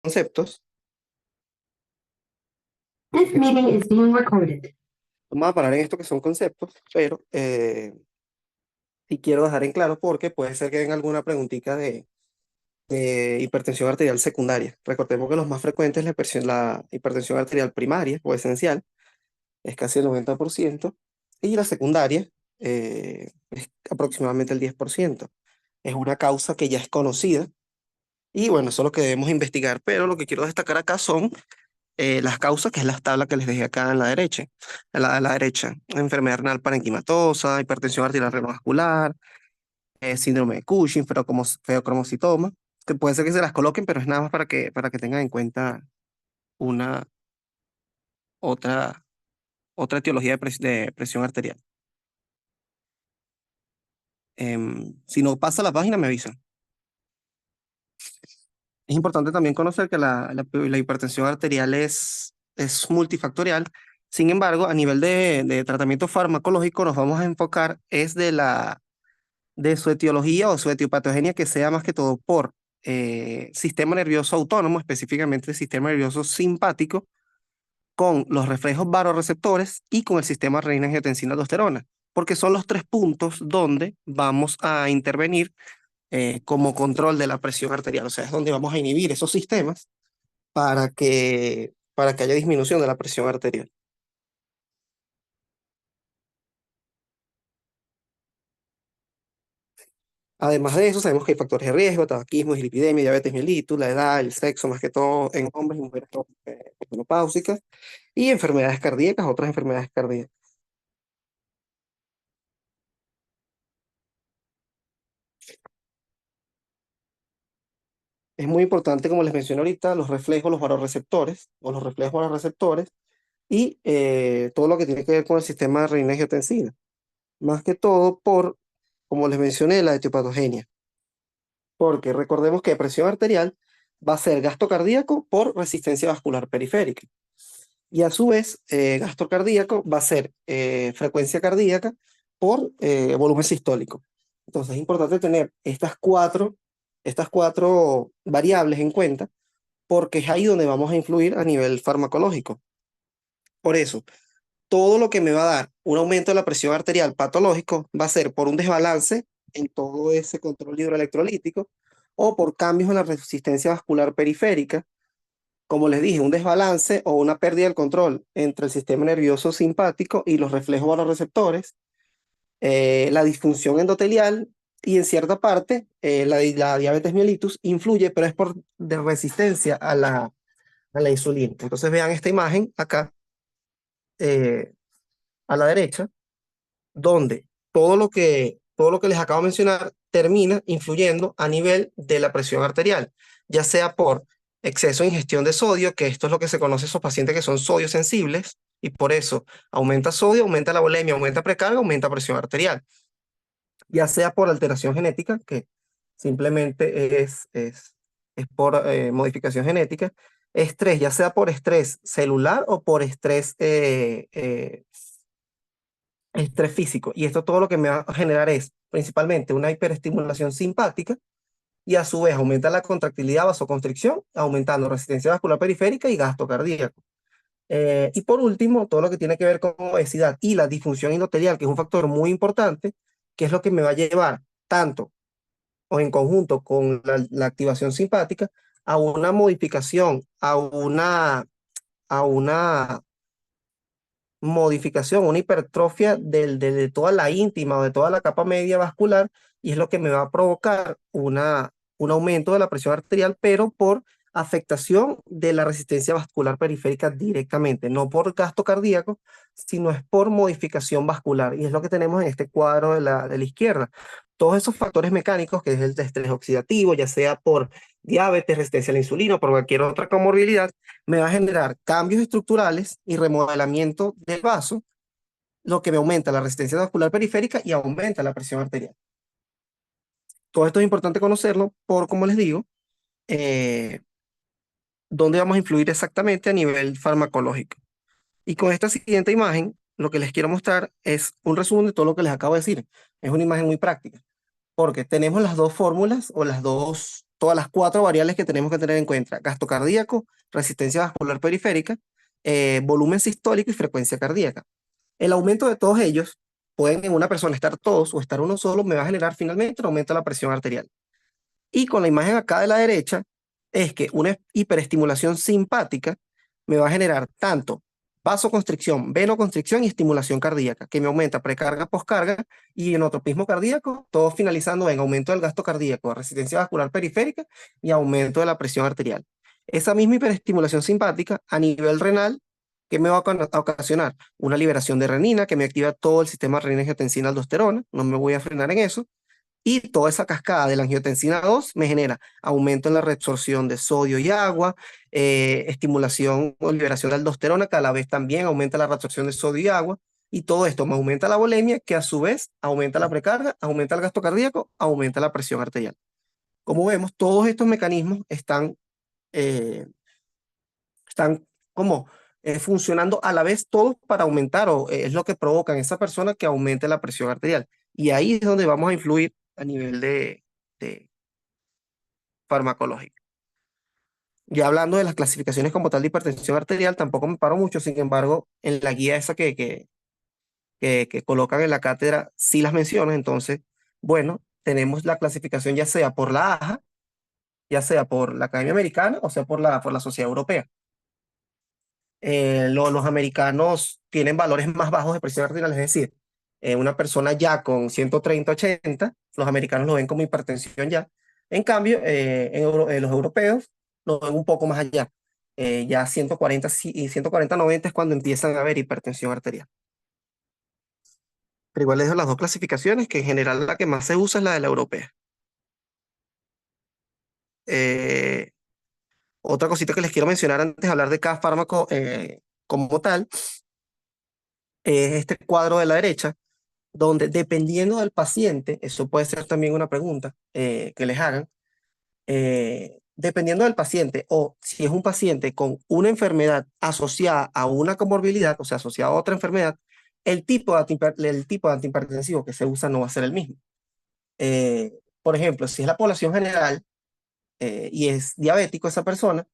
conceptos. This meeting is being recorded. Vamos a parar en esto que son conceptos, pero sí quiero dejar en claro porque puede ser que venga alguna preguntita de hipertensión arterial secundaria. Recordemos que los más frecuentes es la hipertensión arterial primaria o esencial, es casi el 90%, y la secundaria es aproximadamente el 10%. Es una causa que ya es conocida y bueno, eso es lo que debemos investigar, pero lo que quiero destacar acá son las causas, que es la tabla que les dejé acá en la derecha. A la derecha, enfermedad renal parenquimatosa, hipertensión arterial renovascular, síndrome de Cushing, feocromocitoma, que puede ser que se las coloquen, pero es nada más para que tengan en cuenta una otra, otra etiología de presión arterial. Si no pasa la página, me avisan. Es importante también conocer que la hipertensión arterial es multifactorial. Sin embargo, a nivel de tratamiento farmacológico nos vamos a enfocar es de su etiología o su etiopatogenia que sea más que todo por sistema nervioso autónomo, específicamente el sistema nervioso simpático, con los reflejos vasoreceptores y con el sistema renina-angiotensina-aldosterona, porque son los tres puntos donde vamos a intervenir como control de la presión arterial, o sea, es donde vamos a inhibir esos sistemas para que haya disminución de la presión arterial. Además de eso, sabemos que hay factores de riesgo, tabaquismo, dislipidemia, diabetes mellitus, la edad, el sexo, más que todo en hombres y mujeres menopáusicas, y enfermedades cardíacas, otras enfermedades cardíacas. Es muy importante, como les mencioné ahorita, los reflejos, los vasoreceptores, o los reflejos vasoreceptores, y todo lo que tiene que ver con el sistema renina-angiotensina. Más que todo como les mencioné, la etiopatogenia. Porque recordemos que presión arterial va a ser gasto cardíaco por resistencia vascular periférica. Y a su vez, gasto cardíaco va a ser frecuencia cardíaca por volumen sistólico. Entonces es importante tener estas cuatro variables en cuenta porque es ahí donde vamos a influir a nivel farmacológico. Por eso, todo lo que me va a dar un aumento de la presión arterial patológico va a ser por un desbalance en todo ese control hidroelectrolítico o por cambios en la resistencia vascular periférica, como les dije, un desbalance o una pérdida del control entre el sistema nervioso simpático y los reflejos vasoreceptores, la disfunción endotelial y en cierta parte la diabetes mellitus influye, pero es por de resistencia a la insulina. Entonces vean esta imagen acá eh, a la derecha donde todo lo que les acabo de mencionar termina influyendo a nivel de la presión arterial, ya sea por exceso de ingestión de sodio, que esto es lo que se conoce a esos pacientes que son sodio sensibles, y por eso aumenta sodio, aumenta la volemia, aumenta precarga, aumenta presión arterial, ya sea por alteración genética, que simplemente es por modificación genética, estrés, ya sea por estrés celular o por estrés físico. Y esto todo lo que me va a generar es principalmente una hiperestimulación simpática y a su vez aumenta la contractilidad vasoconstricción, aumentando resistencia vascular periférica y gasto cardíaco. Y por último, todo lo que tiene que ver con obesidad y la disfunción endotelial, que es un factor muy importante, que es lo que me va a llevar tanto o en conjunto con la activación simpática a una modificación, a una modificación, una hipertrofia de toda la íntima o de toda la capa media vascular, y es lo que me va a provocar un aumento de la presión arterial, pero por afectación de la resistencia vascular periférica directamente, no por gasto cardíaco, sino es por modificación vascular, y es lo que tenemos en este cuadro de la izquierda. Todos esos factores mecánicos, que es el estrés oxidativo, ya sea por diabetes, resistencia a la insulina o por cualquier otra comorbilidad, me va a generar cambios estructurales y remodelamiento del vaso, lo que me aumenta la resistencia vascular periférica y aumenta la presión arterial. Todo esto es importante conocerlo por, como les digo, eh, dónde vamos a influir exactamente a nivel farmacológico. Y con esta siguiente imagen, lo que les quiero mostrar es un resumen de todo lo que les acabo de decir. Es una imagen muy práctica, porque tenemos las dos fórmulas o las dos todas las 4 variables que tenemos que tener en cuenta: gasto cardíaco, resistencia vascular periférica, volumen sistólico y frecuencia cardíaca. El aumento de todos ellos, pueden en una persona estar todos o estar uno solo, me va a generar finalmente un aumento de la presión arterial. Y con la imagen acá de la derecha, es que una hiperestimulación simpática me va a generar tanto vasoconstricción, venoconstricción y estimulación cardíaca, que me aumenta precarga, poscarga y enotropismo cardíaco, todo finalizando en aumento del gasto cardíaco, resistencia vascular periférica y aumento de la presión arterial. Esa misma hiperestimulación simpática a nivel renal, que me va a ocasionar una liberación de renina, que me activa todo el sistema renina-angiotensina-aldosterona, no me voy a frenar en eso, y toda esa cascada de la angiotensina 2 me genera aumento en la reabsorción de sodio y agua, estimulación o liberación de aldosterona, que a la vez también aumenta la reabsorción de sodio y agua, y todo esto me aumenta la volemia, que a su vez aumenta la precarga, aumenta el gasto cardíaco, aumenta la presión arterial. Como vemos, todos estos mecanismos están como funcionando a la vez todos para aumentar, o es lo que provoca en esa persona que aumente la presión arterial. Y ahí es donde vamos a influir a nivel de farmacológico. Ya hablando de las clasificaciones como tal de hipertensión arterial, tampoco me paro mucho, sin embargo, en la guía esa que colocan en la cátedra sí las menciono. Entonces, bueno, tenemos la clasificación ya sea por la AJA, ya sea por la Academia Americana o sea por la Sociedad Europea. Los americanos tienen valores más bajos de presión arterial, es decir, una persona ya con 130-80, los americanos lo ven como hipertensión ya. En cambio, los europeos lo ven un poco más allá. Ya 140 y 140-90 es cuando empiezan a haber hipertensión arterial. Pero igual les doy las dos clasificaciones, que en general la que más se usa es la de la europea. Eh, Otra cosita que les quiero mencionar antes de hablar de cada fármaco como tal, es este cuadro de la derecha, donde dependiendo del paciente, eso puede ser también una pregunta que les hagan, dependiendo del paciente, o si es un paciente con una enfermedad asociada a una comorbilidad, o sea, asociada a otra enfermedad, el tipo de antihipertensivo que se usa no va a ser el mismo. Por ejemplo, si es la población general y es diabético esa persona,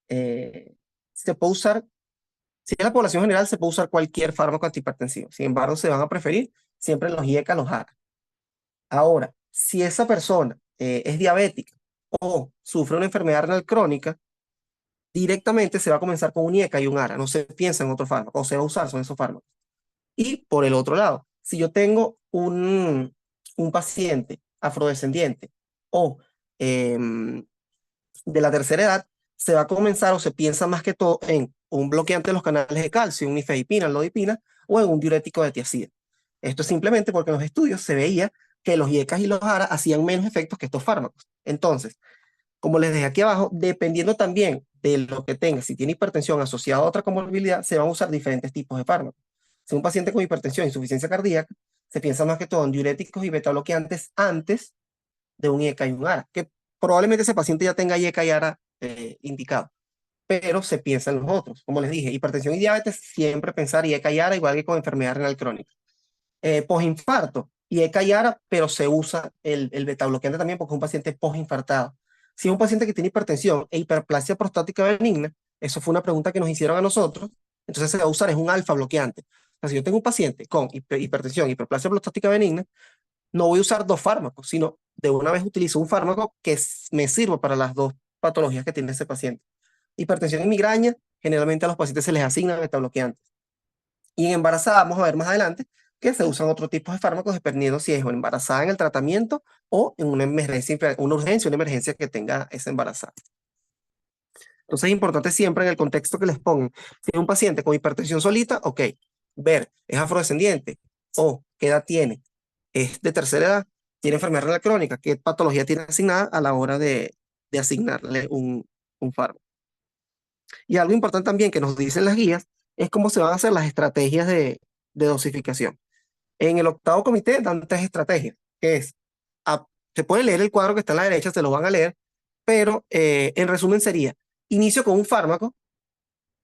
se puede usar, si es la población general, se puede usar cualquier fármaco antihipertensivo. Sin embargo, se van a preferir siempre los IECA, los ARA. Ahora, si esa persona es diabética o sufre una enfermedad renal crónica, directamente se va a comenzar con un IECA y un ARA, no se piensa en otro fármaco, o se va a usar son esos fármacos. Y por el otro lado, si yo tengo un paciente afrodescendiente o de la tercera edad, se va a comenzar o se piensa más que todo en un bloqueante de los canales de calcio, un nifedipina, lodipina, o en un diurético de tiazida. Esto es simplemente porque en los estudios se veía que los IECAS y los ARA hacían menos efectos que estos fármacos. Entonces, como les dejé aquí abajo, dependiendo también de lo que tenga, si tiene hipertensión asociada a otra comorbilidad, se van a usar diferentes tipos de fármacos. Si un paciente con hipertensión e insuficiencia cardíaca, se piensa más que todo en diuréticos y betabloqueantes antes de un IECA y un ARA, que probablemente ese paciente ya tenga IECA y ARA indicado, pero se piensa en los otros. Como les dije, hipertensión y diabetes, siempre pensar IECA y ARA, igual que con enfermedad renal crónica. Postinfarto, IECA y ARA, pero se usa el betabloqueante también porque es un paciente postinfartado. Si es un paciente que tiene hipertensión e hiperplasia prostática benigna, eso fue una pregunta que nos hicieron a nosotros, entonces se va a usar, es un alfa bloqueante. O sea, si yo tengo un paciente con hipertensión y hiperplasia prostática benigna, no voy a usar dos fármacos, sino de una vez utilizo un fármaco que me sirva para las dos patologías que tiene ese paciente. Hipertensión y migraña, generalmente a los pacientes se les asigna betabloqueantes. Y en embarazada, vamos a ver más adelante, que se usan otros tipos de fármacos dependiendo si es embarazada en el tratamiento o en una emergencia, una emergencia que tenga esa embarazada. Entonces es importante siempre en el contexto que les pongan. Si es un paciente con hipertensión solita, ok, ver, es afrodescendiente o qué edad tiene, es de tercera edad, tiene enfermedad renal crónica, qué patología tiene asignada a la hora de asignarle un fármaco. Y algo importante también que nos dicen las guías es cómo se van a hacer las estrategias de dosificación. En el octavo comité dan 3 estrategias, que es, se puede leer el cuadro que está a la derecha, se lo van a leer, pero en resumen sería, inicio con un fármaco,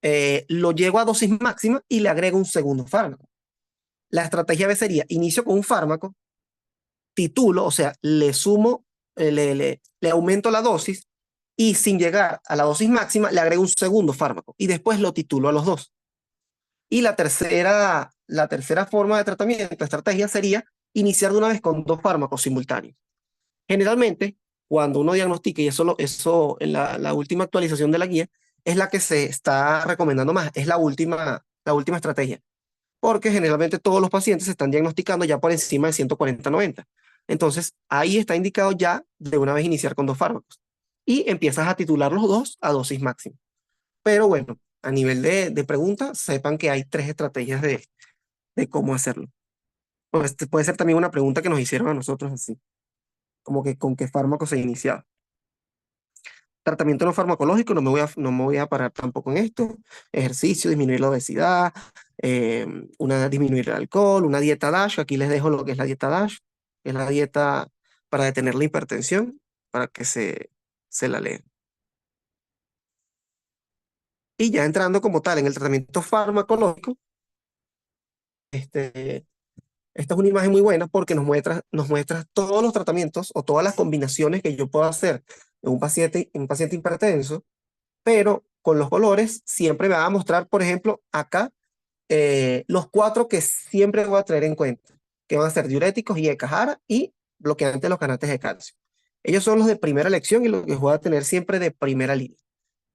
lo llego a dosis máxima y le agrego un segundo fármaco. La estrategia B sería, inicio con un fármaco, titulo, o sea, le sumo le aumento la dosis y sin llegar a la dosis máxima le agrego un segundo fármaco y después lo titulo a los dos. Y la tercera forma de tratamiento, estrategia, sería iniciar de una vez con dos fármacos simultáneos. Generalmente, cuando uno diagnostica, y eso en la última actualización de la guía, es la que se está recomendando más, es la última estrategia, porque generalmente todos los pacientes se están diagnosticando ya por encima de 140-90. Entonces, ahí está indicado ya de una vez iniciar con dos fármacos y empiezas a titular los dos a dosis máxima. Pero bueno, a nivel de pregunta, sepan que hay tres estrategias de cómo hacerlo. Pues puede ser también una pregunta que nos hicieron a nosotros así, como que con qué fármaco se inicia. Tratamiento no farmacológico, no me voy a parar tampoco en esto. Ejercicio, disminuir la obesidad, disminuir el alcohol, una dieta DASH. Aquí les dejo lo que es la dieta DASH, que es la dieta para detener la hipertensión, para que se la lean. Y ya entrando como tal en el tratamiento farmacológico, este, esta es una imagen muy buena porque nos muestra todos los tratamientos o todas las combinaciones que yo puedo hacer en un paciente hipertenso, pero con los colores siempre me va a mostrar, por ejemplo, acá los cuatro que siempre voy a tener en cuenta, que van a ser diuréticos y Ecajara y bloqueantes de los canales de calcio. Ellos son los de primera elección y los que voy a tener siempre de primera línea.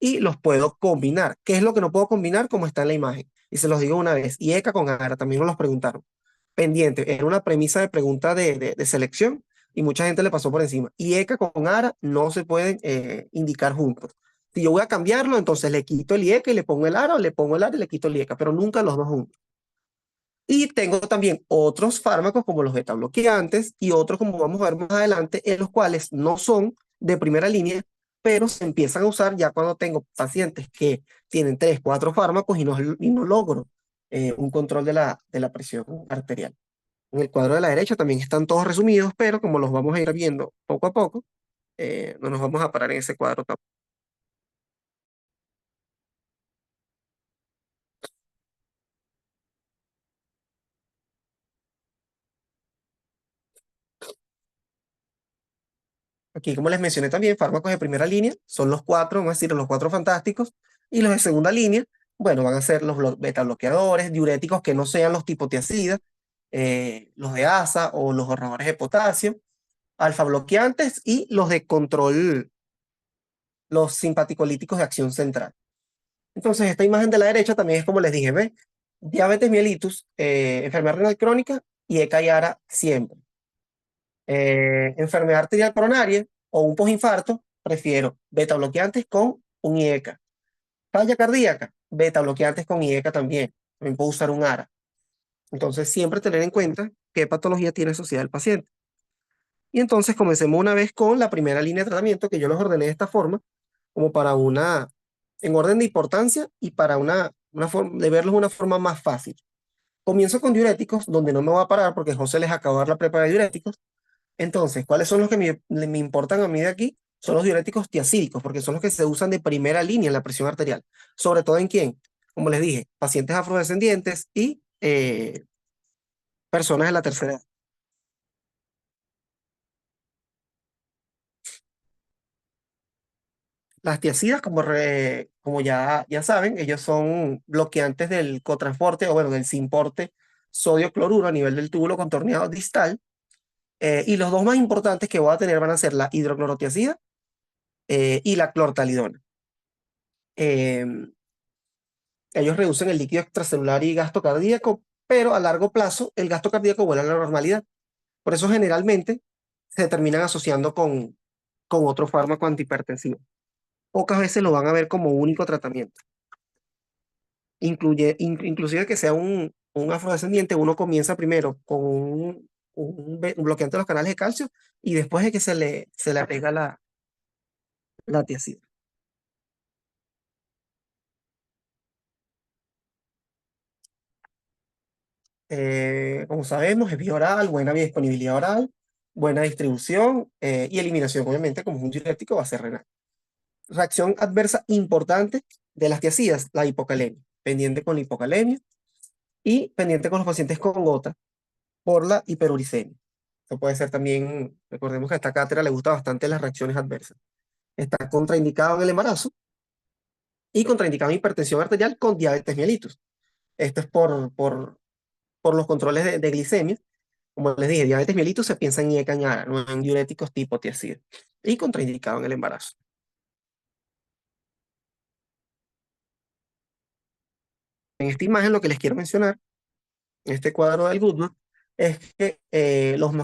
Y los puedo combinar. ¿Qué es lo que no puedo combinar? Como está en la imagen. Y se los digo una vez. Y ECA con ARA, también nos los preguntaron. Pendiente, era una premisa de pregunta de selección y mucha gente le pasó por encima. Y ECA con ARA no se pueden indicar juntos. Si yo voy a cambiarlo, entonces le quito el IECA y le pongo el ARA, o le pongo el ARA y le quito el IECA, pero nunca los dos juntos. Y tengo también otros fármacos como los beta bloqueantes y otros como vamos a ver más adelante, en los cuales no son de primera línea, pero se empiezan a usar ya cuando tengo pacientes que tienen 3, 4 fármacos y no logro un control de la presión arterial. En el cuadro de la derecha también están todos resumidos, pero como los vamos a ir viendo poco a poco, no nos vamos a parar en ese cuadro tampoco. Aquí, como les mencioné también, fármacos de primera línea son los cuatro, vamos a decir, los cuatro fantásticos, y los de segunda línea, bueno, van a ser los beta bloqueadores, diuréticos que no sean los tipo tiazida, los de ASA o los ahorradores de potasio, alfa bloqueantes y los de control, los simpaticolíticos de acción central. Entonces, esta imagen de la derecha también es como les dije, ¿ve? Diabetes mellitus, enfermedad renal crónica y ECA y ARA siempre. Enfermedad arterial coronaria o un postinfarto, prefiero beta bloqueantes con un IECA. Falla cardíaca, beta bloqueantes con IECA también. También puedo usar un ARA. Entonces, siempre tener en cuenta qué patología tiene asociada el paciente. Y entonces comencemos una vez con la primera línea de tratamiento, que yo los ordené de esta forma, como en orden de importancia y para una forma de verlos de una forma más fácil. Comienzo con diuréticos, donde no me voy a parar porque José les acaba de dar la prepa de diuréticos. Entonces, ¿cuáles son los que me importan a mí de aquí? Son los diuréticos tiacídicos, porque son los que se usan de primera línea en la presión arterial. ¿Sobre todo en quién? Como les dije, pacientes afrodescendientes y personas de la tercera edad. Las tiacidas, como ya saben, ellos son bloqueantes del cotransporte, o bueno, del simporte sodio-cloruro a nivel del túbulo contorneado distal. Y los dos más importantes que voy a tener van a ser la hidroclorotiazida y la clortalidona. Em, Ellos reducen el líquido extracelular y gasto cardíaco, pero a largo plazo el gasto cardíaco vuelve a la normalidad. Por eso generalmente se terminan asociando con otro fármaco antihipertensivo. Pocas veces lo van a ver como único tratamiento. Inclusive que sea un afrodescendiente, uno comienza primero con un bloqueante de los canales de calcio y después de que se le agrega la tiazida. Como sabemos, es vía oral, buena disponibilidad oral, buena distribución y eliminación, obviamente, como es un diurético, va a ser renal. Reacción adversa importante de las tiazidas, la hipocalemia. Pendiente con la hipocalemia y pendiente con los pacientes con gota por la hiperuricemia. Esto puede ser también, recordemos que a esta cátedra le gusta bastante las reacciones adversas. Está contraindicado en el embarazo y contraindicado en hipertensión arterial con diabetes mellitus. Esto es por los controles de glicemia. Como les dije, diabetes mellitus se piensa en IECA y ARA, no en diuréticos tipo tiazida. Y contraindicado en el embarazo. En esta imagen lo que les quiero mencionar, en este cuadro del Goodman, es que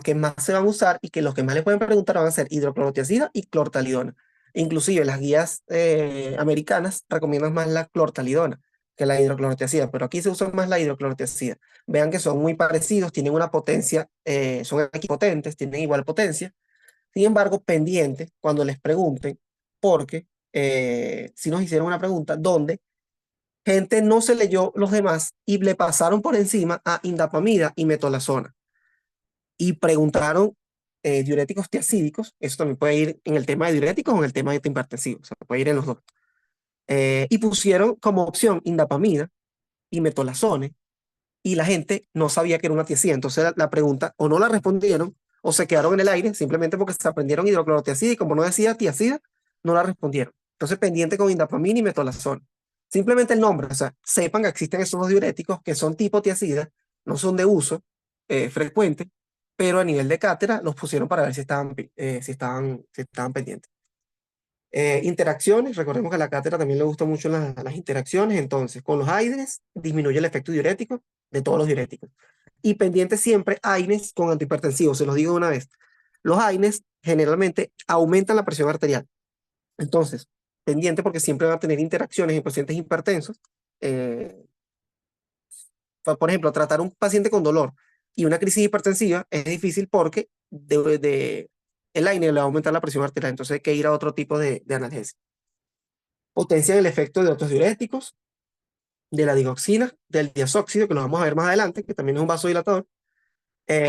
que más se van a usar y que los que más les pueden preguntar van a ser hidroclorotiazida y clortalidona. Inclusive las guías americanas recomiendan más la clortalidona que la hidroclorotiazida, pero aquí se usa más la hidroclorotiazida. Vean que son muy parecidos, tienen una potencia, son equipotentes, tienen igual potencia. Sin embargo, pendientes cuando les pregunten, porque si nos hicieron una pregunta, ¿dónde? Gente no se leyó los demás y le pasaron por encima a indapamida y metolazona. Y preguntaron diuréticos tiacídicos, eso también puede ir en el tema de diuréticos o en el tema de hipertensivos, o sea, puede ir en los dos. Y pusieron como opción indapamida y metolazone, y la gente no sabía que era una tiacida. Entonces la pregunta o no la respondieron o se quedaron en el aire simplemente porque se aprendieron hidroclorotiazida y como no decía tiacida, no la respondieron. Entonces pendiente con indapamina y metolazona. Simplemente el nombre, o sea, sepan que existen esos dos diuréticos que son tipo tiacida, no son de uso frecuente, pero a nivel de cátedra los pusieron para ver si estaban pendientes. Interacciones, recordemos que a la cátedra también le gustan mucho las interacciones, entonces con los AINES disminuye el efecto diurético de todos los diuréticos. Y pendiente siempre AINES con antihipertensivos, se los digo de una vez. Los AINES generalmente aumentan la presión arterial. Entonces, pendiente porque siempre van a tener interacciones en pacientes hipertensos. Eh, por ejemplo, tratar un paciente con dolor y una crisis hipertensiva es difícil porque el AINE le va a aumentar la presión arterial, entonces hay que ir a otro tipo de analgesia. Potencian el efecto de otros diuréticos, de la digoxina, del diazóxido, que lo vamos a ver más adelante, que también es un vasodilatador.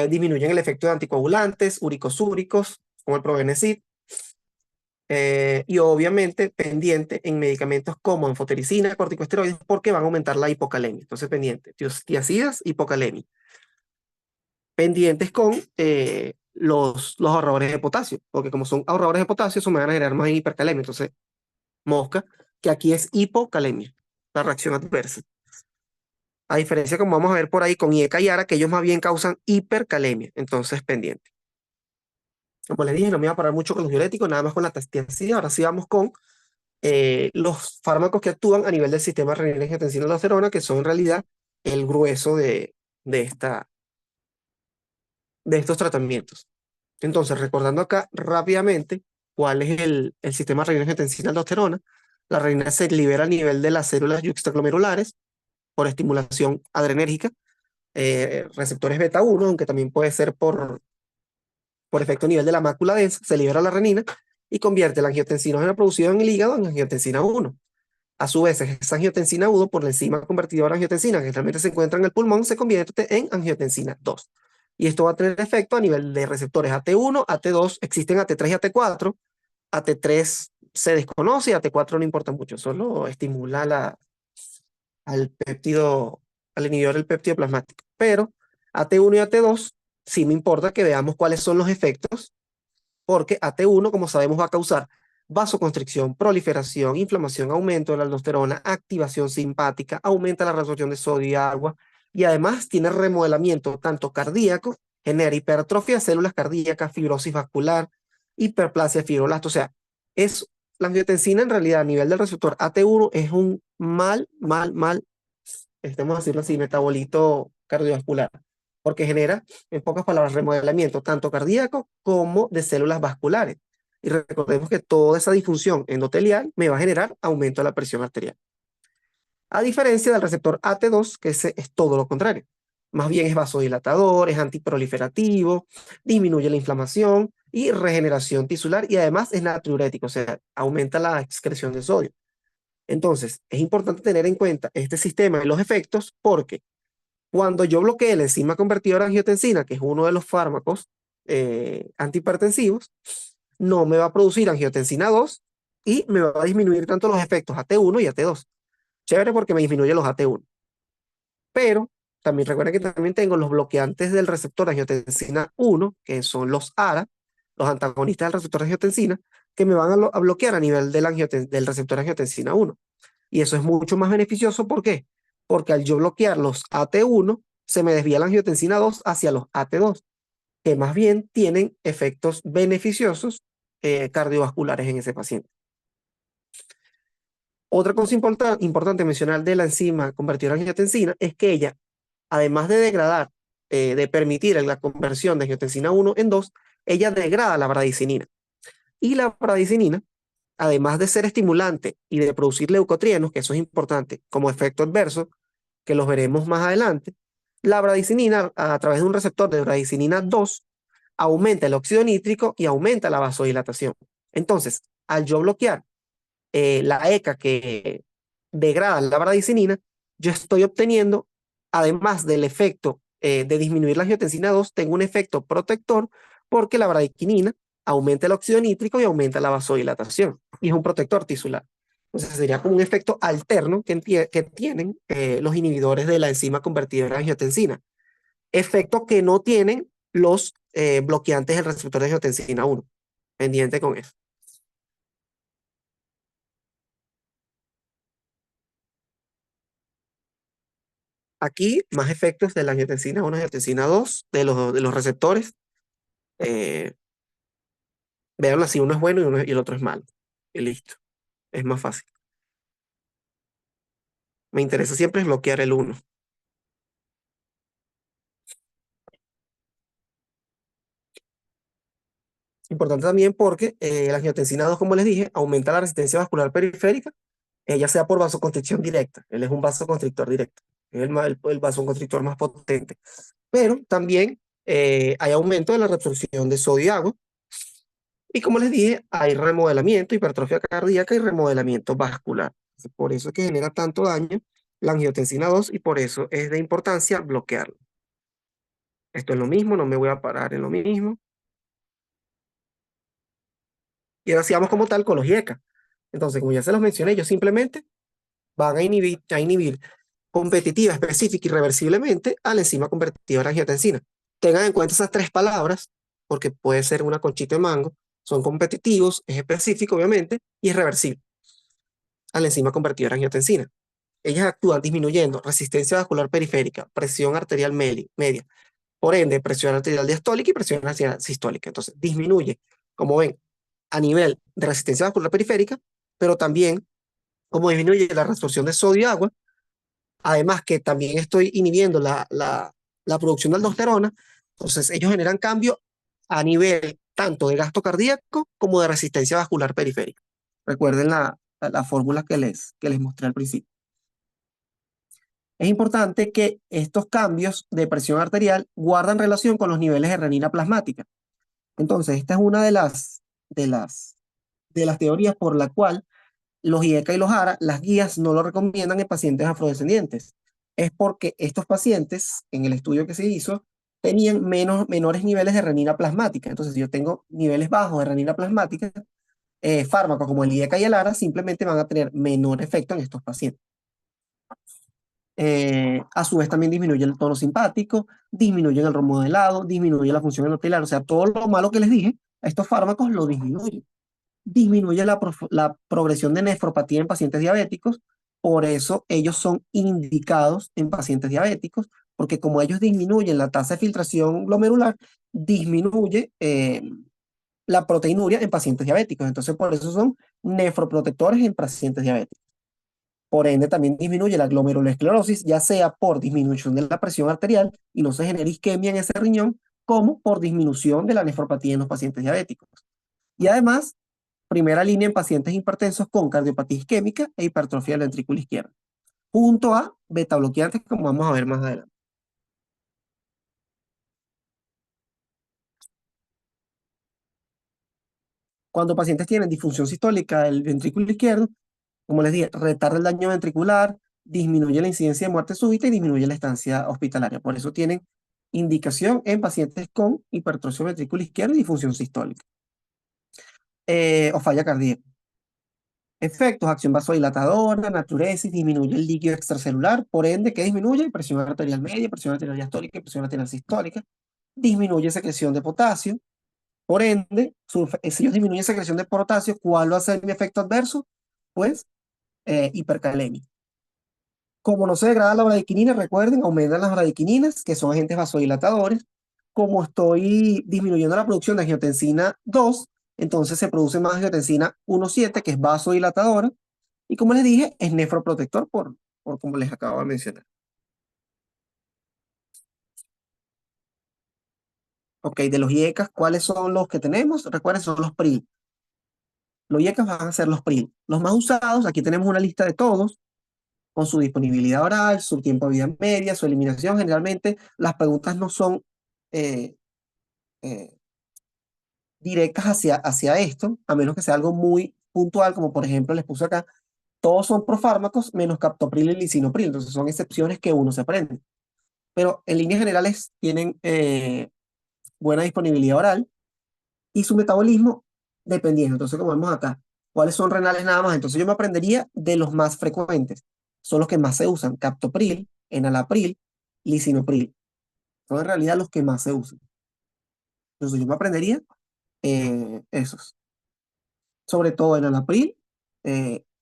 Disminuyen el efecto de anticoagulantes, uricosúricos, como el Probenecid. Y obviamente pendiente en medicamentos como anfotericina, corticosteroides, porque van a aumentar la hipocalemia. Entonces pendiente, tiazidas, hipocalemia. Pendientes con los ahorradores de potasio, porque como son ahorradores de potasio, eso me van a generar más hipercalemia. Entonces, mosca, que aquí es hipocalemia, la reacción adversa. A diferencia, como vamos a ver por ahí con IECA y ARA, que ellos más bien causan hipercalemia. Entonces, pendiente. Como les dije, no me voy a parar mucho con los diuréticos, nada más con la tiazida. Ahora sí vamos con los fármacos que actúan a nivel del sistema renina-angiotensina-aldosterona, que son en realidad el grueso de, esta, de estos tratamientos. Entonces, recordando acá rápidamente cuál es el sistema renina-angiotensina-aldosterona, la renina se libera a nivel de las células yuxtaglomerulares por estimulación adrenérgica, receptores beta 1, aunque también puede ser por efecto a nivel de la mácula densa, se libera la renina y convierte la angiotensinógena producida en el hígado en angiotensina 1. A su vez, esa angiotensina 1 por la enzima convertidora de angiotensina, que realmente se encuentra en el pulmón, se convierte en angiotensina 2. Y esto va a tener efecto a nivel de receptores AT1, AT2, existen AT3 y AT4. AT3 se desconoce y AT4 no importa mucho, solo estimula al péptido, al inhibidor del péptido plasmático. Pero AT1 y AT2 sí me importa que veamos cuáles son los efectos, porque AT1, como sabemos, va a causar vasoconstricción, proliferación, inflamación, aumento de la aldosterona, activación simpática, aumenta la reabsorción de sodio y agua, y además tiene remodelamiento tanto cardíaco, genera hipertrofia de células cardíacas, fibrosis vascular, hiperplasia fibroblastos. O sea, la angiotensina en realidad a nivel del receptor AT1 es un vamos a decirlo así, metabolito cardiovascular, porque genera, en pocas palabras, remodelamiento tanto cardíaco como de células vasculares. Y recordemos que toda esa disfunción endotelial me va a generar aumento de la presión arterial. A diferencia del receptor AT2, que ese es todo lo contrario. Más bien es vasodilatador, es antiproliferativo, disminuye la inflamación y regeneración tisular y además es natriurético, o sea, aumenta la excreción de sodio. Entonces, es importante tener en cuenta este sistema y los efectos porque cuando yo bloqueé la enzima convertidora de angiotensina, que es uno de los fármacos antihipertensivos, no me va a producir angiotensina 2 y me va a disminuir tanto los efectos AT1 y AT2. Chévere porque me disminuye los AT1. Pero también recuerda que también tengo los bloqueantes del receptor de angiotensina 1, que son los ARA, los antagonistas del receptor de angiotensina, que me van a bloquear a nivel del receptor de angiotensina 1. Y eso es mucho más beneficioso. ¿Por qué? Porque al yo bloquear los AT1, se me desvía la angiotensina 2 hacia los AT2, que más bien tienen efectos beneficiosos cardiovasculares en ese paciente. Otra cosa importante mencionar de la enzima convertidora de angiotensina es que ella, además de degradar, de permitir la conversión de angiotensina 1 en 2, ella degrada la bradicinina. Y la bradicinina, además de ser estimulante y de producir leucotrienos, que eso es importante como efecto adverso, que los veremos más adelante, la bradicinina, a través de un receptor de bradicinina 2, aumenta el óxido nítrico y aumenta la vasodilatación. Entonces, al yo bloquear la ECA que degrada la bradicinina, yo estoy obteniendo, además del efecto de disminuir la angiotensina 2, tengo un efecto protector porque la bradiquinina aumenta el óxido nítrico y aumenta la vasodilatación, y es un protector tisular. Entonces sería como un efecto alterno que tienen los inhibidores de la enzima convertidora de angiotensina, efecto que no tienen los bloqueantes del receptor de angiotensina 1. Pendiente con eso. Aquí, más efectos de la angiotensina 1 y angiotensina 2, de los receptores. Eh, Veanlo así, uno es bueno y el otro es malo. Y listo, es más fácil. Me interesa siempre es bloquear el uno. Importante también porque la angiotensina 2, como les dije, aumenta la resistencia vascular periférica, ya sea por vasoconstricción directa. Él es un vasoconstrictor directo. Es el vasoconstrictor más potente. Pero también hay aumento de la reabsorción de sodio y agua. Y como les dije, hay remodelamiento, hipertrofia cardíaca y remodelamiento vascular. Por eso es que genera tanto daño la angiotensina 2 y por eso es de importancia bloquearlo. Esto es lo mismo, no me voy a parar en lo mismo. Y ahora sí vamos como tal con los IECA. Entonces, como ya se los mencioné, ellos simplemente van a inhibir competitiva, específica y reversiblemente a la enzima convertidora de angiotensina. Tengan en cuenta esas tres palabras, porque puede ser una conchita de mango. Son competitivos, es específico, obviamente, y es reversible a la enzima convertidora de angiotensina. Ellas actúan disminuyendo resistencia vascular periférica, presión arterial media, por ende, presión arterial diastólica y presión arterial sistólica. Entonces, disminuye, como ven, a nivel de resistencia vascular periférica, pero también como disminuye la reabsorción de sodio y agua, además que también estoy inhibiendo la producción de aldosterona. Entonces ellos generan cambio a nivel tanto de gasto cardíaco como de resistencia vascular periférica. Recuerden la fórmula que les mostré al principio. Es importante que estos cambios de presión arterial guardan relación con los niveles de renina plasmática. Entonces, esta es una de las teorías por la cual los IECA y los ARA, las guías no lo recomiendan en pacientes afrodescendientes. Es porque estos pacientes, en el estudio que se hizo, tenían menores niveles de renina plasmática. Entonces, si yo tengo niveles bajos de renina plasmática, fármacos como el IECA y el ARA simplemente van a tener menor efecto en estos pacientes. A su vez también disminuye el tono simpático, disminuye el remodelado, disminuye la función endotelar. O sea, todo lo malo que les dije, a estos fármacos lo disminuyen. Disminuye la progresión de nefropatía en pacientes diabéticos. Por eso ellos son indicados en pacientes diabéticos, porque como ellos disminuyen la tasa de filtración glomerular, disminuye la proteinuria en pacientes diabéticos. Entonces, por eso son nefroprotectores en pacientes diabéticos. Por ende, también disminuye la glomerulosclerosis, ya sea por disminución de la presión arterial y no se genera isquemia en ese riñón, como por disminución de la nefropatía en los pacientes diabéticos. Y además, primera línea en pacientes hipertensos con cardiopatía isquémica e hipertrofia del ventrículo izquierdo, junto a beta bloqueantes, como vamos a ver más adelante. Cuando pacientes tienen disfunción sistólica del ventrículo izquierdo, como les dije, retarda el daño ventricular, disminuye la incidencia de muerte súbita y disminuye la estancia hospitalaria. Por eso tienen indicación en pacientes con hipertrofia del ventrículo izquierdo y disfunción sistólica o falla cardíaca. Efectos, acción vasodilatadora, natriuresis, disminuye el líquido extracelular, por ende, ¿qué disminuye? Presión arterial media, presión arterial diastólica y presión arterial sistólica. Disminuye secreción de potasio, por ende, si yo disminuye secreción de potasio, ¿cuál va a ser mi efecto adverso? Pues hipercalemia. Como no se degrada la bradiquinina, recuerden, aumentan las bradiquininas, que son agentes vasodilatadores. Como estoy disminuyendo la producción de angiotensina 2, entonces se produce más angiotensina 1,7, que es vasodilatadora. Y como les dije, es nefroprotector por como les acabo de mencionar. Ok, de los IECAS, ¿cuáles son los que tenemos? Recuerden, son los PRIL. Los IECAS van a ser los PRIL. Los más usados, aquí tenemos una lista de todos, con su disponibilidad oral, su tiempo de vida media, su eliminación. Generalmente las preguntas no son eh, eh, directas hacia esto, a menos que sea algo muy puntual, como por ejemplo les puse acá, todos son profármacos menos captopril y lisinopril, entonces son excepciones que uno se aprende. Pero en líneas generales tienen buena disponibilidad oral y su metabolismo dependiendo. Entonces, como vemos acá, ¿cuáles son renales nada más? Entonces yo me aprendería de los más frecuentes. Son los que más se usan, captopril, enalapril, lisinopril. Son en realidad los que más se usan. Entonces yo me aprendería esos. Sobre todo enalapril,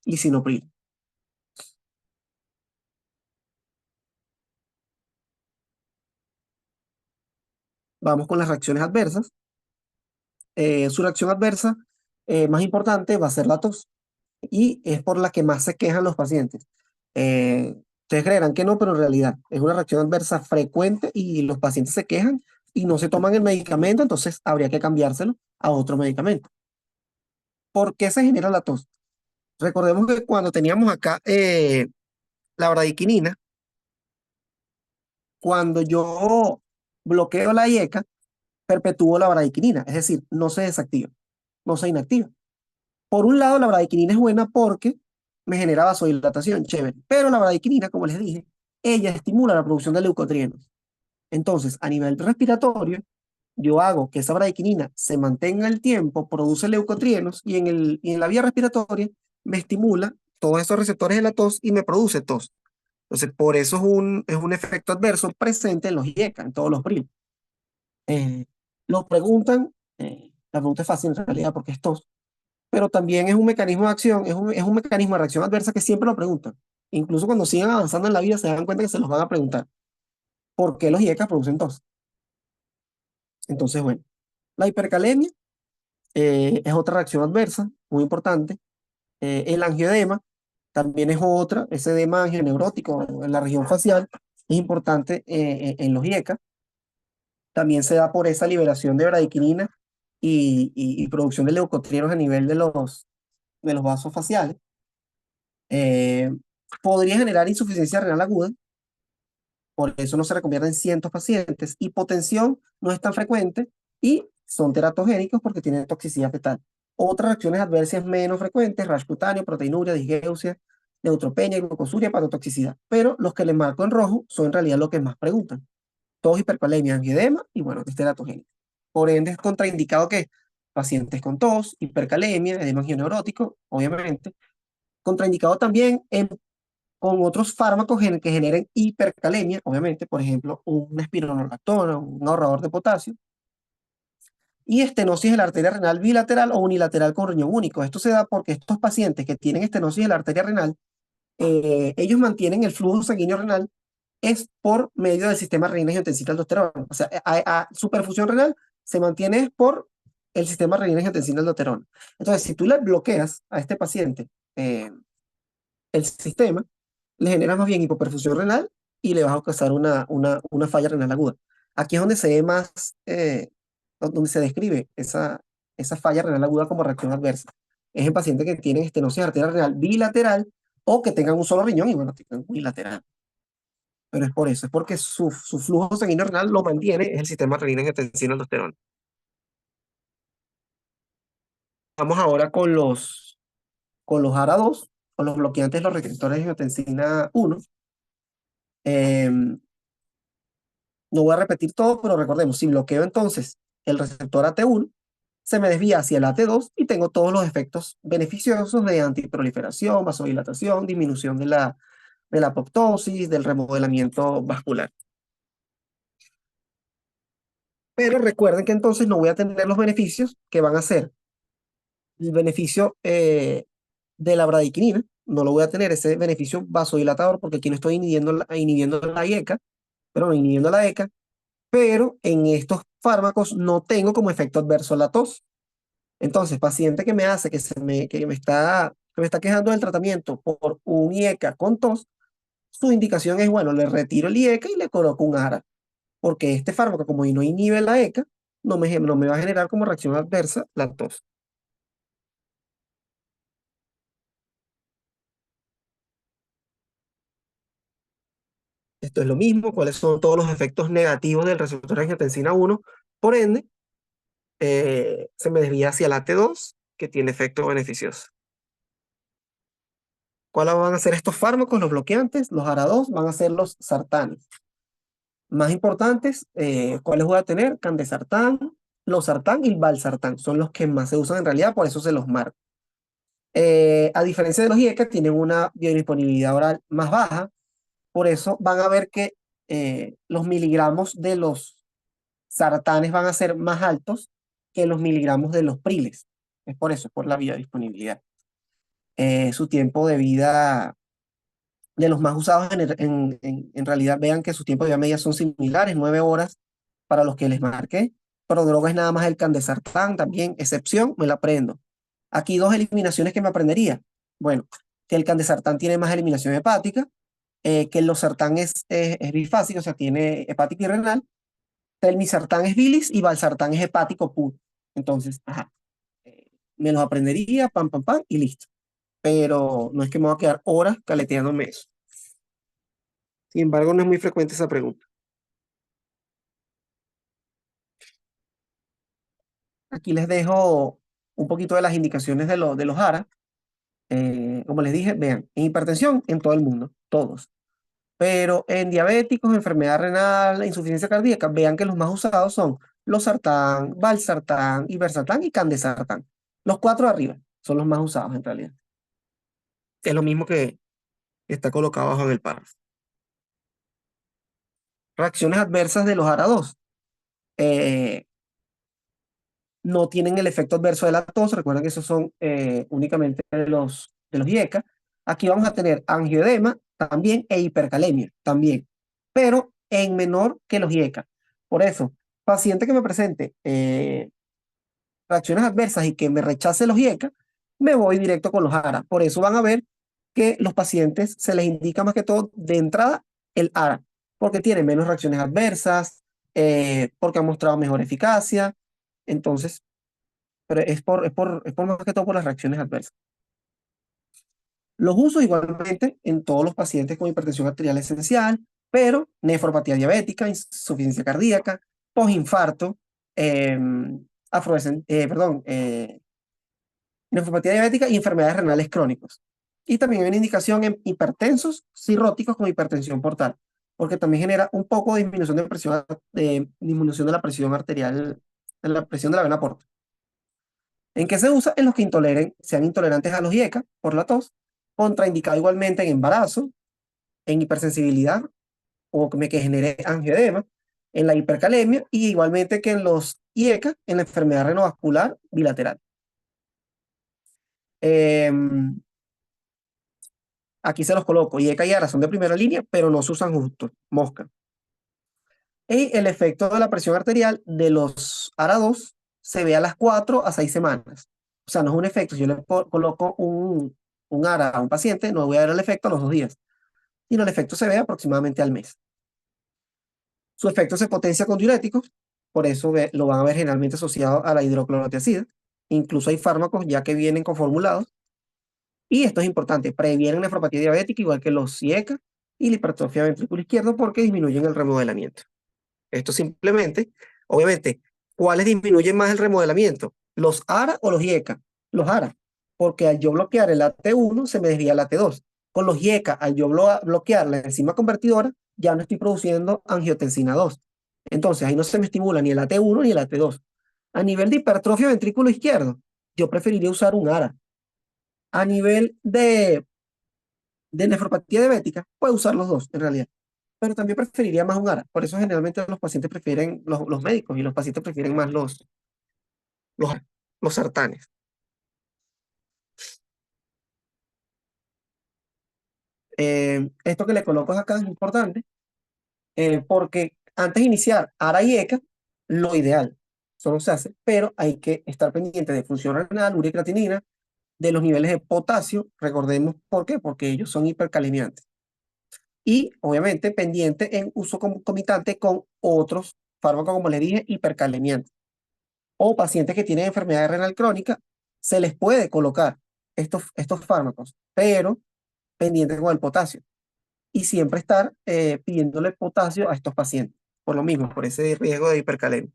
lisinopril. Vamos con las reacciones adversas. Su reacción adversa más importante va a ser la tos y es por la que más se quejan los pacientes. Ustedes creerán que no, pero en realidad es una reacción adversa frecuente y los pacientes se quejan y no se toman el medicamento, entonces habría que cambiárselo a otro medicamento. ¿Por qué se genera la tos? Recordemos que cuando teníamos acá la bradiquinina, cuando yo bloqueo la IECA, perpetúo la bradiquinina, es decir, no se desactiva, no se inactiva. Por un lado, la bradiquinina es buena porque me genera vasodilatación, chévere, pero la bradiquinina, como les dije, ella estimula la producción de leucotrienos. Entonces, a nivel respiratorio, yo hago que esa bradiquinina se mantenga el tiempo, produce leucotrienos y en la vía respiratoria me estimula todos esos receptores de la tos y me produce tos. Entonces, por eso es un efecto adverso presente en los IECA, en todos los PRIL. Lo preguntan, la pregunta es fácil en realidad porque es tos, pero también es un mecanismo de acción, es un mecanismo de reacción adversa que siempre lo preguntan. Incluso cuando siguen avanzando en la vida se dan cuenta que se los van a preguntar. ¿Por qué los IECA producen tos? Entonces, bueno, la hipercalemia es otra reacción adversa, muy importante. El angioedema también es otra, ese edema angioneurótico en la región facial es importante en los IECA. También se da por esa liberación de bradiquinina y producción de leucotrienos a nivel de los vasos faciales. Eh, Podría generar insuficiencia renal aguda, por eso no se recomienda en cientos pacientes. Hipotensión no es tan frecuente y son teratogénicos porque tienen toxicidad fetal. Otras reacciones adversas menos frecuentes, rash cutáneo, proteinuria, disgeusia, neutropenia, glucosuria, hepatotoxicidad. Pero los que les marco en rojo son en realidad lo que más preguntan. Tos, hipercalemia, angioedema y bueno, es teratogénico. Por ende es contraindicado que pacientes con tos, hipercalemia, edema angioneurótico, obviamente. Contraindicado también con otros fármacos que generen hipercalemia, obviamente, por ejemplo, una espironolactona, un ahorrador de potasio, y estenosis de la arteria renal bilateral o unilateral con riñón único. Esto se da porque estos pacientes que tienen estenosis de la arteria renal, ellos mantienen el flujo sanguíneo renal es por medio del sistema renina-angiotensina-aldosterona. O sea, su perfusión renal se mantiene por el sistema renina-angiotensina-aldosterona. Entonces, si tú le bloqueas a este paciente el sistema, le generas más bien hipoperfusión renal y le vas a causar una falla renal aguda. Aquí es donde se ve más, donde se describe esa falla renal aguda como reacción adversa. Es en pacientes que tienen estenosis arterial renal bilateral o que tengan un solo riñón y bueno, tengan unilateral. Pero es por eso, es porque su flujo sanguíneo renal lo mantiene, es el sistema renina-angiotensina-aldosterona. Vamos ahora con los ARA2, con los bloqueantes de los receptores de angiotensina 1. No voy a repetir todo, pero recordemos, si bloqueo entonces el receptor AT1, se me desvía hacia el AT2 y tengo todos los efectos beneficiosos de antiproliferación, vasodilatación, disminución de la apoptosis, del remodelamiento vascular. Pero recuerden que entonces no voy a tener los beneficios que van a ser el beneficio de la bradiquinina, no lo voy a tener ese beneficio vasodilatador porque aquí no estoy inhibiendo la IECA, pero no inhibiendo la ECA, pero en estos fármacos no tengo como efecto adverso la tos. Entonces, paciente que me hace, que me está quejando del tratamiento por un IECA con tos, su indicación es, bueno, le retiro el IECA y le coloco un ARA, porque este fármaco, como no inhibe la ECA, no me va a generar como reacción adversa la tos. Esto es lo mismo, cuáles son todos los efectos negativos del receptor de angiotensina 1. Por ende, se me desvía hacia la T2, que tiene efecto beneficioso. ¿Cuáles van a ser estos fármacos? Los bloqueantes, los ARA2, van a ser los sartanes. Más importantes, ¿cuáles voy a tener? Candesartán, losartán y valsartán. Son los que más se usan en realidad, por eso se los marco. A diferencia de los IECA, tienen una biodisponibilidad oral más baja, por eso van a ver que los miligramos de los sartanes van a ser más altos que los miligramos de los priles. Es por eso, es por la biodisponibilidad. Su tiempo de vida de los más usados en realidad, vean que su tiempo de vida media son similares, 9 horas para los que les marqué. Pero droga es nada más el candesartán, también excepción, me la aprendo. Aquí dos eliminaciones que me aprendería. Bueno, que el candesartán tiene más eliminación hepática, que el losartán es bifásico, o sea, tiene hepática y renal. Telmisartán es bilis y valsartán es hepático puro. Entonces, ajá, me los aprendería, pam, pam, pam, y listo. Pero no es que me voy a quedar horas caleteándome eso. Sin embargo, no es muy frecuente esa pregunta. Aquí les dejo un poquito de las indicaciones de los ARA. Como les dije, vean, en hipertensión en todo el mundo, todos. Pero en diabéticos, enfermedad renal, insuficiencia cardíaca, vean que los más usados son losartán, valsartán, ibersartán y candesartán. Los cuatro de arriba son los más usados en realidad. Es lo mismo que está colocado abajo en el párrafo. Reacciones adversas de los ARA2. No tienen el efecto adverso de la tos. Recuerden que esos son únicamente de los IECA. Aquí vamos a tener angioedema también e hipercalemia también, pero en menor que los IECA. Por eso, paciente que me presente reacciones adversas y que me rechace los IECA, me voy directo con los ARA. Por eso van a ver que los pacientes se les indica más que todo de entrada el ARA, porque tiene menos reacciones adversas, porque ha mostrado mejor eficacia. Entonces, pero es por más que todo por las reacciones adversas. Los uso igualmente en todos los pacientes con hipertensión arterial esencial, pero nefropatía diabética, insuficiencia cardíaca, postinfarto, eh, nefropatía diabética y enfermedades renales crónicas. Y también hay una indicación en hipertensos cirróticos con hipertensión portal, porque también genera un poco de disminución de presión, de disminución de la presión arterial, de la presión de la vena porta. ¿En qué se usa? En los que sean intolerantes a los IECA por la tos, contraindicado igualmente en embarazo, en hipersensibilidad o que genere angioedema, en la hipercalemia y igualmente que en los IECA en la enfermedad renovascular bilateral. Aquí se los coloco. IECA y ARA son de primera línea, pero no se usan juntos. Mosca. Y el efecto de la presión arterial de los ARA2 se ve a las 4 a 6 semanas. O sea, no es un efecto. Si yo le coloco un ARA a un paciente, no voy a ver el efecto a los 2 días, sino el efecto se ve aproximadamente al mes. Su efecto se potencia con diuréticos, por eso lo van a ver generalmente asociado a la hidroclorotiazida. Incluso hay fármacos ya que vienen conformulados. Y esto es importante, previenen nefropatía diabética igual que los IECA y la hipertrofia ventrículo izquierdo porque disminuyen el remodelamiento. Esto simplemente, obviamente, ¿cuáles disminuyen más el remodelamiento? ¿Los ARA o los IECA? Los ARA, porque al yo bloquear el AT1 se me desvía el AT2. Con los IECA, al yo bloquear la enzima convertidora, ya no estoy produciendo angiotensina 2. Entonces ahí no se me estimula ni el AT1 ni el AT2. A nivel de hipertrofia ventrículo izquierdo, yo preferiría usar un ARA. A nivel de nefropatía diabética, puedo usar los dos, en realidad. Pero también preferiría más un ARA. Por eso generalmente los pacientes prefieren, los médicos y los pacientes prefieren más los, los sartanes. Esto que le coloco acá es importante porque antes de iniciar ARA y ECA, lo ideal, eso no se hace, pero hay que estar pendiente de función renal, urea y creatinina, de los niveles de potasio, recordemos por qué, porque ellos son hipercalemiantes. Y obviamente pendiente en uso concomitante con otros fármacos, como les dije, hipercalemiantes. O pacientes que tienen enfermedad renal crónica, se les puede colocar estos fármacos, pero pendiente con el potasio. Y siempre estar pidiéndole potasio a estos pacientes, por lo mismo, por ese riesgo de hipercalemia.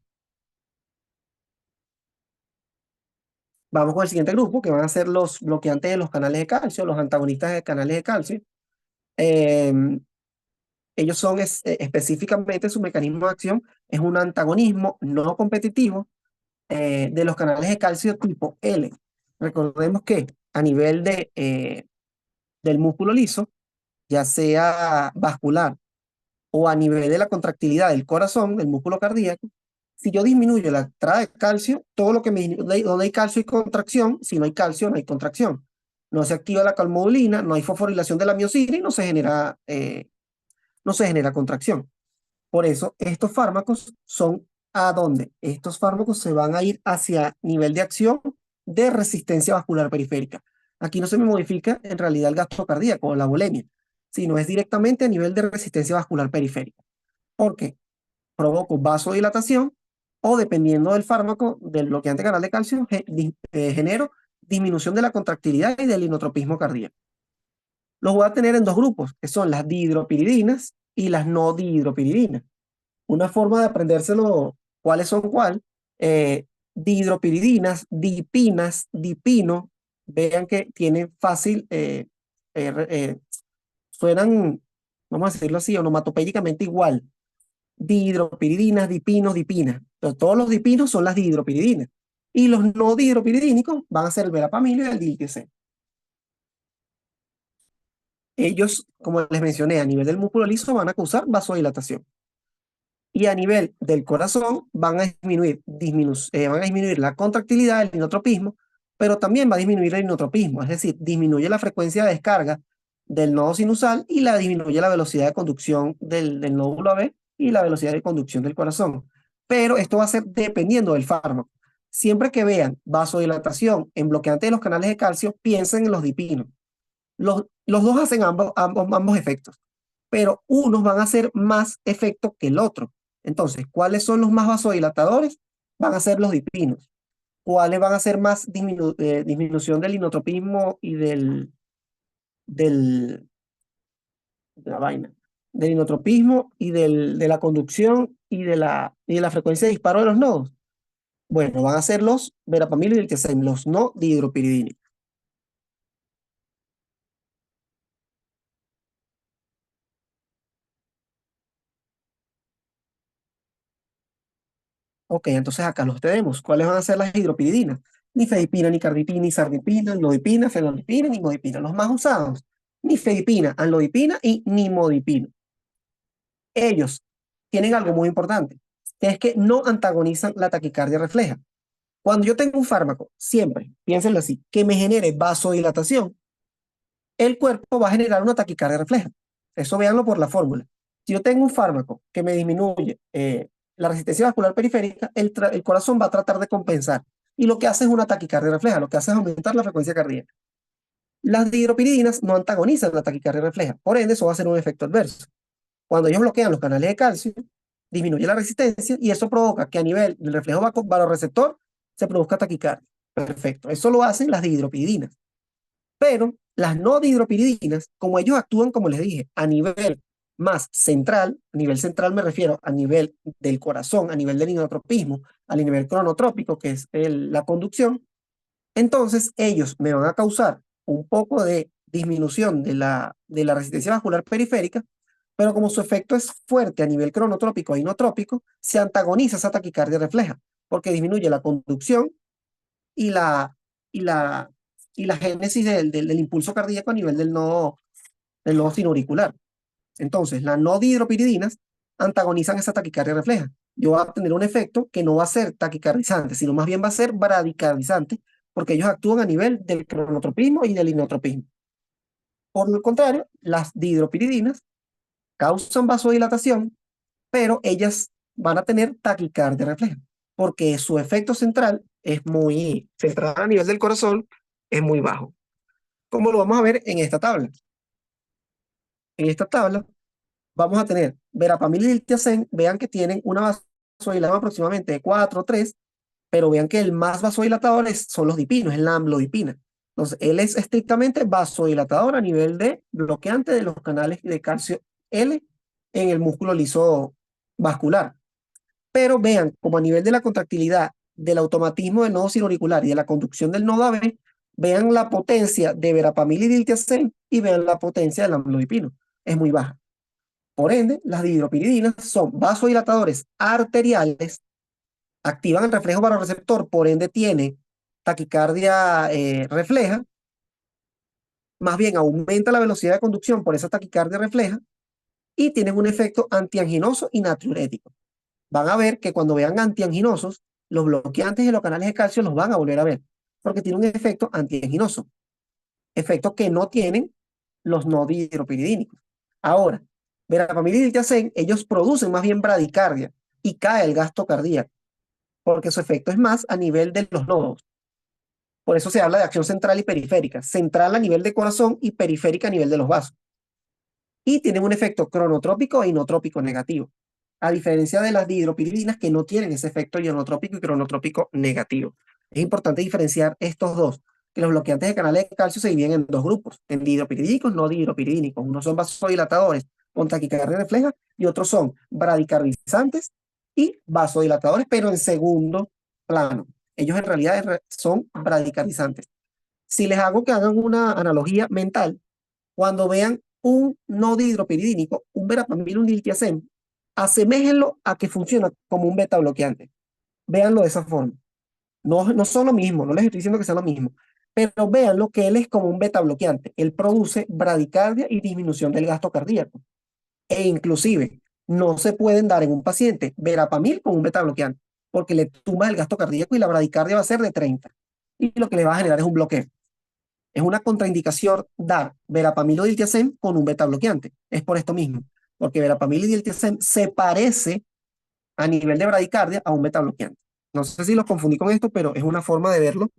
Vamos con el siguiente grupo, que van a ser los bloqueantes de los canales de calcio, los antagonistas de canales de calcio. Eh, Ellos son específicamente su mecanismo de acción es un antagonismo no competitivo de los canales de calcio tipo L. Recordemos que a nivel del músculo liso, ya sea vascular o a nivel de la contractilidad del corazón, del músculo cardíaco, si yo disminuyo la entrada de calcio, todo lo que donde hay calcio hay contracción, si no hay calcio no hay contracción. No se activa la calmodulina, no hay fosforilación de la miosina y no se genera contracción. Por eso, estos fármacos son a dónde. Estos fármacos se van a ir hacia nivel de acción de resistencia vascular periférica. Aquí no se me modifica en realidad el gasto cardíaco o la volemia, sino es directamente a nivel de resistencia vascular periférica. Porque provoco vasodilatación o dependiendo del fármaco, del bloqueante canal de calcio, genero disminución de la contractilidad y del inotropismo cardíaco. Los voy a tener en dos grupos, que son las dihidropiridinas y las no dihidropiridinas. Una forma de aprendérselo cuáles son cuál, dihidropiridinas, dipinas, dipino, vean que tienen fácil, suenan, vamos a decirlo así, onomatopéyicamente igual. Dihidropiridinas, dipinos, dipinas. Entonces, todos los dipinos son las dihidropiridinas. Y los no dihidropiridínicos van a ser el verapamil y el diltiazem. Ellos, como les mencioné, a nivel del músculo liso van a causar vasodilatación. Y a nivel del corazón van a disminuir la contractilidad, el inotropismo, pero también va a disminuir el inotropismo, es decir, disminuye la frecuencia de descarga del nodo sinusal y disminuye la velocidad de conducción del nódulo AB y la velocidad de conducción del corazón. Pero esto va a ser dependiendo del fármaco. Siempre que vean vasodilatación en bloqueante de los canales de calcio, piensen en los dipinos. Los dos hacen ambos efectos, pero unos van a hacer más efecto que el otro. Entonces, ¿cuáles son los más vasodilatadores? Van a ser los dipinos. ¿Cuáles van a ser más disminución del inotropismo y del, de la vaina? Del inotropismo y de la conducción y de la frecuencia de disparo de los nodos. Bueno, van a ser los verapamil y el diltiazem, los no dihidropiridínicos. Ok, entonces acá los tenemos. ¿Cuáles van a ser las hidropiridinas? Nifedipina, nicardipina, isardipina, amlodipina, fenolipina, nimodipina. Los más usados, nifedipina, amlodipina y nimodipina. Ellos tienen algo muy importante, que es que no antagonizan la taquicardia refleja. Cuando yo tengo un fármaco, siempre, piénsenlo así, que me genere vasodilatación, el cuerpo va a generar una taquicardia refleja. Eso véanlo por la fórmula. Si yo tengo un fármaco que me disminuye la resistencia vascular periférica, el corazón va a tratar de compensar. Y lo que hace es una taquicardia refleja, lo que hace es aumentar la frecuencia cardíaca. Las dihidropiridinas no antagonizan la taquicardia refleja, por ende eso va a ser un efecto adverso. Cuando ellos bloquean los canales de calcio, disminuye la resistencia y eso provoca que a nivel del reflejo vasoreceptor se produzca taquicardia. Perfecto, eso lo hacen las dihidropiridinas. Pero las no dihidropiridinas, como ellos actúan, como les dije, a nivel más central, a nivel central me refiero a nivel del corazón, a nivel del inotropismo, a nivel cronotrópico, que es la conducción, entonces ellos me van a causar un poco de disminución de la resistencia vascular periférica, pero como su efecto es fuerte a nivel cronotrópico e inotrópico, se antagoniza esa taquicardia refleja. porque disminuye la conducción y y la, y la génesis del impulso cardíaco a nivel del nodo sinoauricular. Entonces, las no dihidropiridinas antagonizan esa taquicardia refleja. Yo voy a tener un efecto que no va a ser taquicardizante, sino más bien va a ser bradicardizante, porque ellos actúan a nivel del cronotropismo y del inotropismo. Por el contrario, las dihidropiridinas causan vasodilatación, pero ellas van a tener taquicardia refleja, porque su efecto central es muy central a nivel del corazón, es muy bajo. Como lo vamos a ver en esta tabla. En esta tabla vamos a tener verapamil y diltiazem, vean que tienen una vasodilación aproximadamente de 4 o 3, pero vean que el más vasodilatador son los dipinos, es la amlodipina. Entonces, él es estrictamente vasodilatador a nivel de bloqueante de los canales de calcio L en el músculo liso vascular. Pero vean, como a nivel de la contractilidad, del automatismo del nodo sinoauricular y de la conducción del nodo AB, vean la potencia de verapamil y diltiazem y vean la potencia del amlodipino. Es muy baja. Por ende, las dihidropiridinas son vasodilatadores arteriales, activan el reflejo baroreceptor, por ende tiene taquicardia refleja, más bien aumenta la velocidad de conducción por esa taquicardia refleja y tienen un efecto antianginoso y natriurético. Van a ver que cuando vean antianginosos, los bloqueantes de los canales de calcio los van a volver a ver, porque tiene un efecto antianginoso, efecto que no tienen los no dihidropiridínicos. Ahora, verapamil y diltiazem, ellos producen más bien bradicardia y cae el gasto cardíaco, porque su efecto es más a nivel de los nodos. Por eso se habla de acción central y periférica. Central a nivel de corazón y periférica a nivel de los vasos. Y tienen un efecto cronotrópico e inotrópico negativo, a diferencia de las dihidropiridinas que no tienen ese efecto ionotrópico y cronotrópico negativo. Es importante diferenciar estos dos, que los bloqueantes de canales de calcio se dividen en dos grupos, en dihidropiridínicos, no dihidropiridínicos. Unos son vasodilatadores con taquicardia refleja y otros son bradicardizantes y vasodilatadores, pero en segundo plano. Ellos en realidad son bradicardizantes. Si les hago que hagan una analogía mental, cuando vean un no dihidropiridínico, un verapamil, un diltiazem, aseméjenlo a que funciona como un beta bloqueante. Véanlo de esa forma. No son lo mismo, no les estoy diciendo que sea lo mismo, pero véanlo que él es como un beta bloqueante. Él produce bradicardia y disminución del gasto cardíaco. E inclusive, no se pueden dar en un paciente verapamil con un beta bloqueante, porque le tumba el gasto cardíaco y la bradicardia va a ser de 30. Y lo que le va a generar es un bloqueo. Es una contraindicación dar verapamil o diltiazem con un beta bloqueante. Es por esto mismo, porque verapamil y diltiazem se parece a nivel de bradicardia a un beta bloqueante. No sé si los confundí con esto, pero es una forma de verlo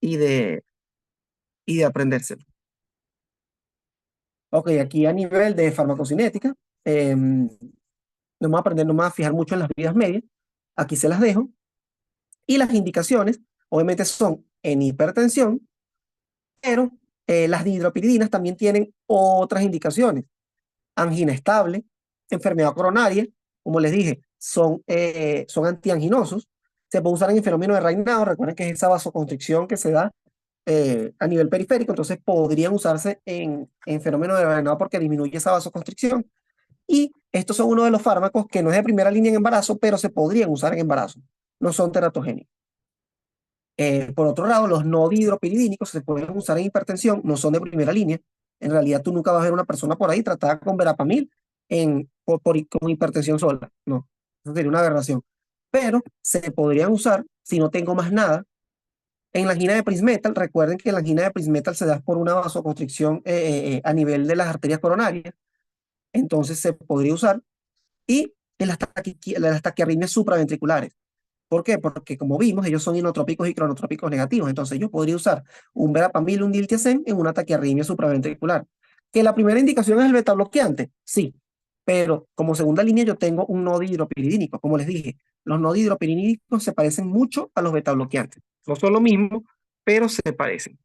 y de aprendérselo. Ok, aquí a nivel de farmacocinética, no me voy a aprender, no me voy a fijar mucho en las vidas medias. Aquí se las dejo. Y las indicaciones, obviamente, son en hipertensión, pero las dihidropiridinas también tienen otras indicaciones. Angina estable, enfermedad coronaria, como les dije, son antianginosos. Se puede usar en el fenómeno de Raynaud. Recuerden que es esa vasoconstricción que se da a nivel periférico, entonces podrían usarse en fenómeno de Raynaud porque disminuye esa vasoconstricción. Y estos son uno de los fármacos que no es de primera línea en embarazo, pero se podrían usar en embarazo. No son teratogénicos. Por otro lado, los no dihidropiridínicos se pueden usar en hipertensión, no son de primera línea. En realidad, tú nunca vas a ver una persona por ahí tratada con verapamil con hipertensión sola. No, eso sería una aberración. Pero se podrían usar, si no tengo más nada, en la angina de Prinzmetal. Recuerden que la angina de Prinzmetal se da por una vasoconstricción a nivel de las arterias coronarias. Entonces se podría usar. Y en las taquiarritmias supraventriculares. ¿Por qué? Porque como vimos, ellos son inotrópicos y cronotrópicos negativos. Entonces yo podría usar un verapamil, un diltiazem en una taquiarritmia supraventricular. ¿Que la primera indicación es el beta bloqueante? Sí, pero como segunda línea yo tengo un no dihidropiridínico. Como les dije, los no dihidropiridínicos se parecen mucho a los beta bloqueantes. No son lo mismo, pero se parecen.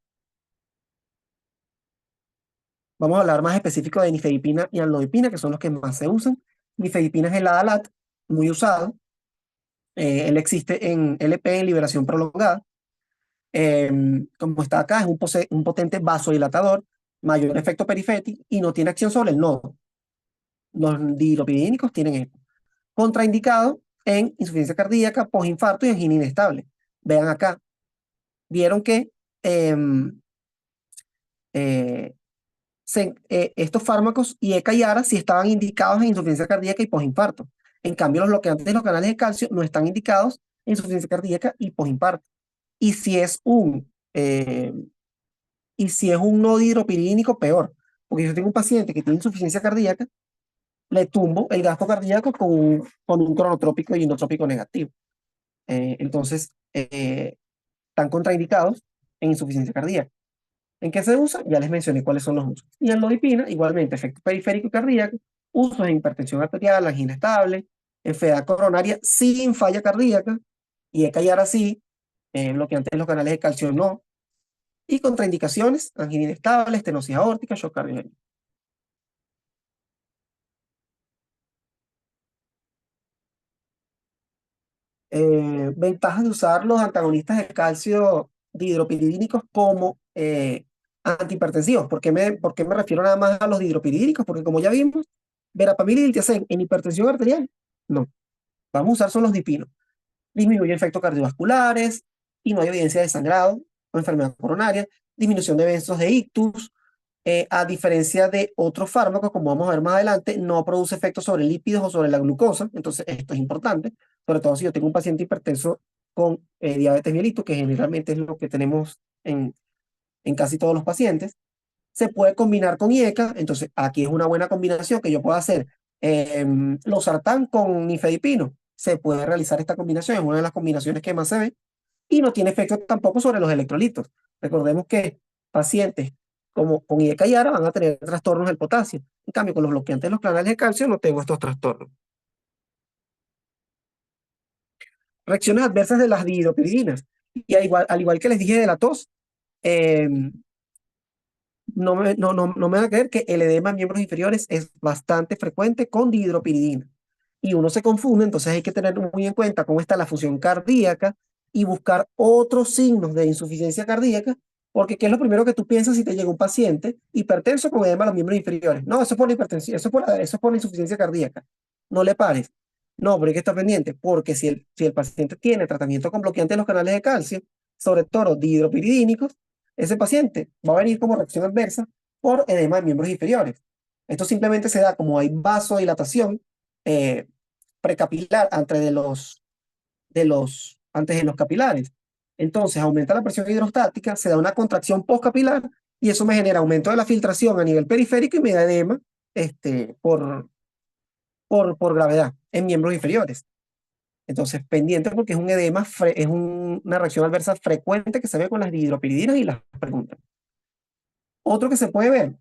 Vamos a hablar más específico de nifedipina y amlodipina, que son los que más se usan. Nifedipina es el Adalat, muy usado. Él existe en LP, en liberación prolongada. Como está acá, es un potente vasodilatador, mayor efecto periférico y no tiene acción sobre el nodo. Los dihidropidínicos tienen esto. Contraindicado en insuficiencia cardíaca, postinfarto y angina inestable. Vean acá, vieron que em, eh, estos fármacos IECA y ARA sí estaban indicados en insuficiencia cardíaca y postinfarto. En cambio, los bloqueantes de los canales de calcio no están indicados en insuficiencia cardíaca y postinfarto. Y si es un, eh, y si es un no dihidropiridínico, peor. Porque si yo tengo un paciente que tiene insuficiencia cardíaca, le tumbo el gasto cardíaco con un cronotrópico y inotrópico negativo. Entonces, están contraindicados en insuficiencia cardíaca. ¿En qué se usa? Ya les mencioné cuáles son los usos. Y en lodipina, igualmente, efecto periférico y cardíaco, usos en hipertensión arterial, angina estable, enfermedad coronaria sin falla cardíaca, y ECA sí, bloqueantes de los canales de calcio no, y contraindicaciones, angina inestable, estenosis aórtica, shock cardiogénico. Ventajas de usar los antagonistas de calcio dihidropiridínicos como antihipertensivos. ¿Por qué me refiero nada más a los dihidropiridínicos? Porque como ya vimos, verapamil y diltiazem en hipertensión arterial, no. Vamos a usar son los dipinos. Disminuye efectos cardiovasculares y no hay evidencia de sangrado o enfermedad coronaria, disminución de eventos de ictus, a diferencia de otros fármacos, como vamos a ver más adelante, no produce efectos sobre lípidos o sobre la glucosa, entonces esto es importante, sobre todo si yo tengo un paciente hipertenso con diabetes mellitus, que generalmente es lo que tenemos en casi todos los pacientes. Se puede combinar con IECA, entonces aquí es una buena combinación que yo puedo hacer losartán con nifedipino. Se puede realizar esta combinación, es una de las combinaciones que más se ve, y no tiene efecto tampoco sobre los electrolitos. Recordemos que pacientes como con IECA y ARA van a tener trastornos del potasio. En cambio, con los bloqueantes de los canales de calcio no tengo estos trastornos. Reacciones adversas de las dihidropiridinas. Y al igual que les dije de la tos, eh, no me van a creer que el edema en miembros inferiores es bastante frecuente con dihidropiridina. Y uno se confunde, entonces hay que tener muy en cuenta cómo está la función cardíaca y buscar otros signos de insuficiencia cardíaca, porque ¿qué es lo primero que tú piensas si te llega un paciente hipertenso con edema en los miembros inferiores? No, eso es por la hipertensión, eso es por la insuficiencia cardíaca. No le pares. No, pero hay que estar pendiente, porque si el paciente tiene tratamiento con bloqueantes de los canales de calcio, sobre todo dihidropiridínicos, ese paciente va a venir como reacción adversa por edema de miembros inferiores. Esto simplemente se da como hay vasodilatación eh, precapilar antes de los capilares. Entonces aumenta la presión hidrostática, se da una contracción postcapilar y eso me genera aumento de la filtración a nivel periférico y me da edema por gravedad en miembros inferiores. Entonces, pendiente porque es un edema, una reacción adversa frecuente que se ve con las dihidropiridinas y las preguntas. Otro que se puede ver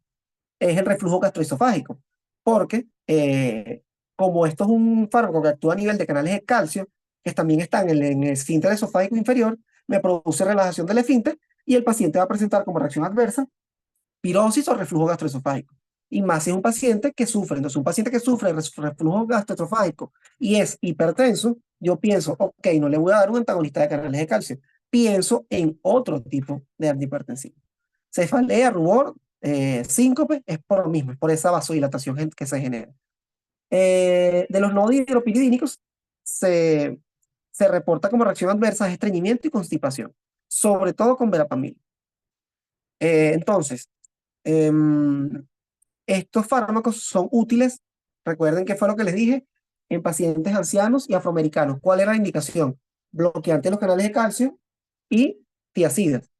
es el reflujo gastroesofágico, porque como esto es un fármaco que actúa a nivel de canales de calcio, que también están en el esfínter esofágico inferior, me produce relajación del esfínter y el paciente va a presentar como reacción adversa pirosis o reflujo gastroesofágico. Y más si es un paciente que sufre. Entonces, un paciente que sufre reflujo gastroesofágico y es hipertenso, yo pienso, ok, no le voy a dar un antagonista de canales de calcio. Pienso en otro tipo de antihipertensivo. Cefalea, rubor, síncope, es por lo mismo, es por esa vasodilatación que se genera. De los no dihidropiridínicos se, se reporta como reacción adversa estreñimiento y constipación, sobre todo con verapamil. Entonces, em, estos fármacos son útiles, recuerden que fue lo que les dije, en pacientes ancianos y afroamericanos. ¿Cuál era la indicación? Bloqueantes de los canales de calcio y tiacidas.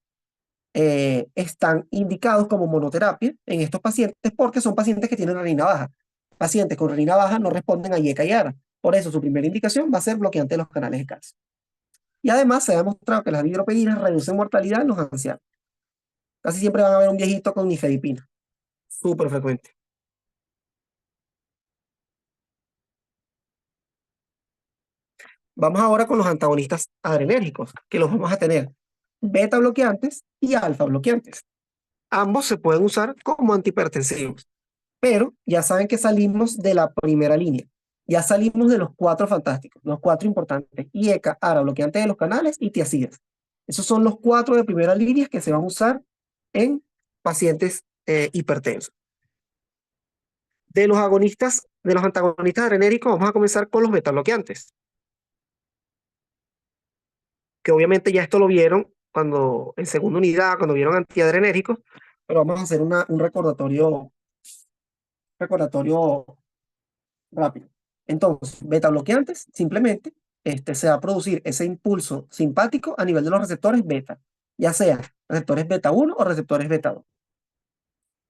Están indicados como monoterapia en estos pacientes porque son pacientes que tienen renina baja. Pacientes con renina baja no responden a IECA y ARA. Por eso su primera indicación va a ser bloqueante de los canales de calcio. Y además se ha demostrado que las hidroperinas reducen mortalidad en los ancianos. Casi siempre van a ver un viejito con nifedipina. Súper frecuente. Vamos ahora con los antagonistas adrenérgicos, que los vamos a tener beta bloqueantes y alfa bloqueantes. Ambos se pueden usar como antihipertensivos, pero ya saben que salimos de la primera línea. Ya salimos de los cuatro fantásticos, los cuatro importantes: IECA, ARA, bloqueantes de los canales y tiacidas. Esos son los cuatro de primera línea que se van a usar en pacientes hipertensos. De los antagonistas adrenérgicos, vamos a comenzar con los beta bloqueantes. que obviamente ya esto lo vieron cuando en segunda unidad, cuando vieron antiadrenérgicos, pero vamos a hacer un recordatorio rápido. Entonces, beta bloqueantes, simplemente se va a producir ese impulso simpático a nivel de los receptores beta, ya sea receptores beta 1 o receptores beta 2,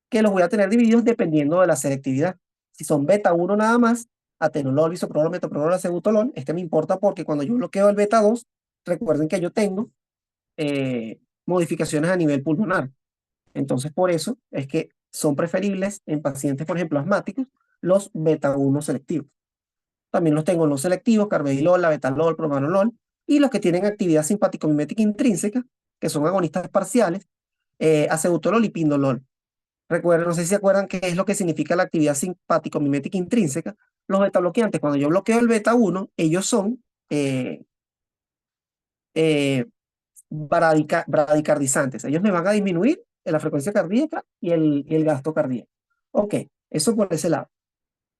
que los voy a tener divididos dependiendo de la selectividad. Si son beta 1 nada más, atenolol, bisoprolol, metoprolol, acebutolol, me importa porque cuando yo bloqueo el beta 2, recuerden que yo tengo modificaciones a nivel pulmonar. Entonces, por eso es que son preferibles en pacientes, por ejemplo, asmáticos, los beta 1 selectivos. También los tengo los selectivos, carvedilol, labetalol, propranolol, y los que tienen actividad simpático-mimética intrínseca, que son agonistas parciales, acebutolol y pindolol. Recuerden, no sé si se acuerdan qué es lo que significa la actividad simpático-mimética intrínseca. Los beta bloqueantes, cuando yo bloqueo el beta 1, ellos son eh, bradicardizantes. Ellos me van a disminuir la frecuencia cardíaca y el gasto cardíaco. Ok, eso por ese lado.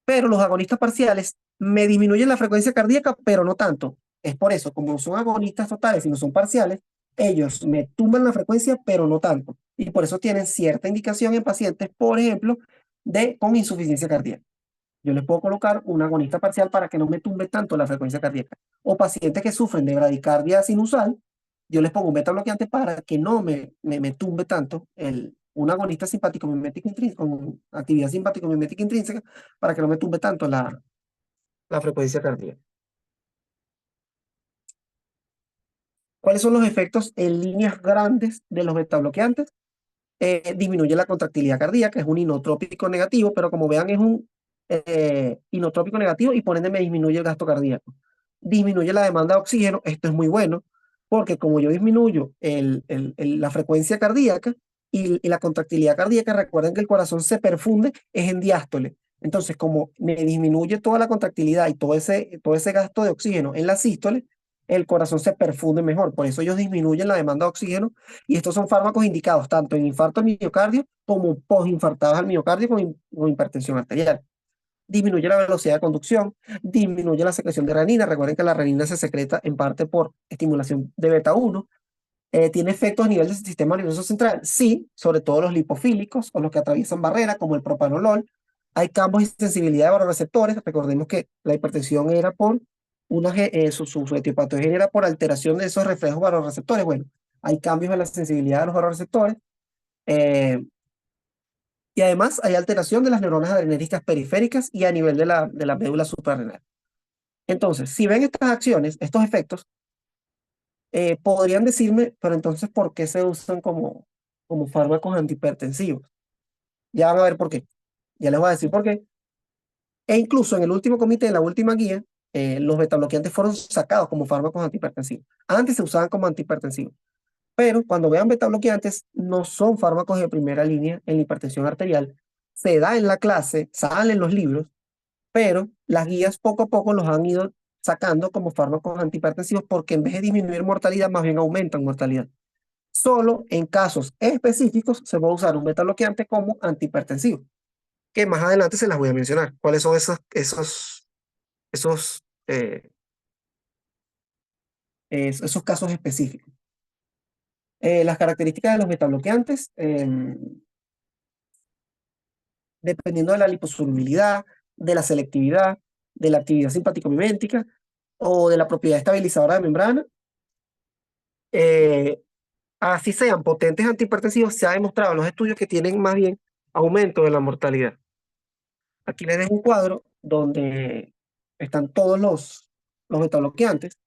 Pero los agonistas parciales me disminuyen la frecuencia cardíaca, pero no tanto. Es por eso, como son agonistas totales y no son parciales, ellos me tumban la frecuencia, pero no tanto. Y por eso tienen cierta indicación en pacientes, por ejemplo, con insuficiencia cardíaca. Yo les puedo colocar un agonista parcial para que no me tumbe tanto la frecuencia cardíaca. O pacientes que sufren de bradicardia sinusal, yo les pongo un beta bloqueante para que no me tumbe tanto un agonista simpático mimético intrínseco, con actividad simpático mimética intrínseca, para que no me tumbe tanto la frecuencia cardíaca. ¿Cuáles son los efectos en líneas grandes de los beta bloqueantes? Disminuye la contractilidad cardíaca, es un inotrópico negativo, pero como vean es un inotrópico negativo y por ende me disminuye el gasto cardíaco. Disminuye la demanda de oxígeno, esto es muy bueno, porque como yo disminuyo la frecuencia cardíaca y la contractilidad cardíaca, recuerden que el corazón se perfunde, es en diástole. Entonces, como me disminuye toda la contractilidad y todo ese gasto de oxígeno en la sístole, el corazón se perfunde mejor. Por eso ellos disminuyen la demanda de oxígeno y estos son fármacos indicados tanto en infarto al miocardio como postinfartados al miocardio con hipertensión arterial. Disminuye la velocidad de conducción, disminuye la secreción de renina. Recuerden que la renina se secreta en parte por estimulación de beta 1. ¿Tiene efectos a nivel del sistema nervioso central? Sí, sobre todo los lipofílicos o los que atraviesan barreras, como el propanolol. Hay cambios y sensibilidad de baroreceptores. Recordemos que la hipertensión era por su etiopatogenia era por alteración de esos reflejos baroreceptores. Bueno, hay cambios en la sensibilidad de los baroreceptores. Y además hay alteración de las neuronas adrenérgicas periféricas y a nivel de la médula suprarrenal. Entonces, si ven estas acciones, estos efectos, podrían decirme, pero entonces, ¿por qué se usan como fármacos antihipertensivos? Ya van a ver por qué. Ya les voy a decir por qué. E incluso en el último comité, en la última guía, los betabloqueantes fueron sacados como fármacos antihipertensivos. Antes se usaban como antihipertensivos. Pero cuando vean betabloqueantes, no son fármacos de primera línea en la hipertensión arterial. Se da en la clase, salen los libros, pero las guías poco a poco los han ido sacando como fármacos antihipertensivos porque en vez de disminuir mortalidad, más bien aumentan mortalidad. Solo en casos específicos se va a usar un betabloqueante como antihipertensivo, que más adelante se las voy a mencionar. ¿Cuáles son esos, esos casos específicos? Las características de los betabloqueantes, dependiendo de la liposolubilidad, de la selectividad, de la actividad simpático-mimética o de la propiedad estabilizadora de membrana, eh, así sean potentes antihipertensivos, se ha demostrado en los estudios que tienen más bien aumento de la mortalidad. Aquí les dejo un cuadro donde están todos los betabloqueantes.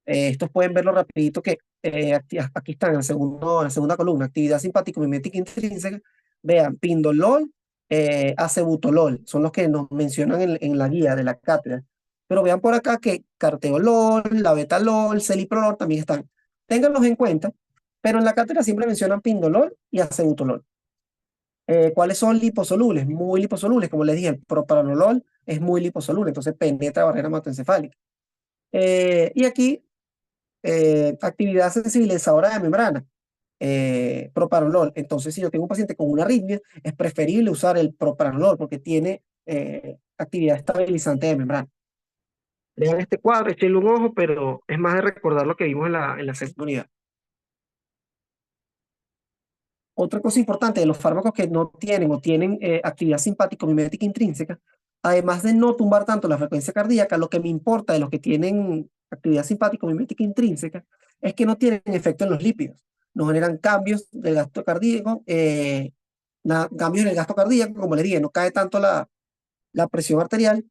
Estos pueden verlo rapidito que aquí están en la segunda columna, actividad simpático-mimética intrínseca. Vean, pindolol, acebutolol, son los que nos mencionan en la guía de la cátedra. Pero vean por acá que carteolol, labetalol, celiprolol también están. Ténganlos en cuenta, pero en la cátedra siempre mencionan pindolol y acebutolol. ¿Cuáles son liposolubles? Muy liposolubles, como les dije, el propranolol es muy liposoluble, entonces penetra barrera hematoencefálica. Y aquí actividad sensibilizadora de membrana, propranolol. Entonces, si yo tengo un paciente con una arritmia, es preferible usar el propranolol porque tiene actividad estabilizante de membrana. Vean este cuadro, échenle un ojo, pero es más de recordar lo que vimos en la segunda unidad. Otra cosa importante de los fármacos que no tienen o tienen actividad simpático-mimética intrínseca, además de no tumbar tanto la frecuencia cardíaca, lo que me importa de los que tienen actividad simpático-mimética intrínseca es que no tienen efecto en los lípidos, no generan cambios del gasto cardíaco, cambios en el gasto cardíaco, como les dije, no cae tanto la presión arterial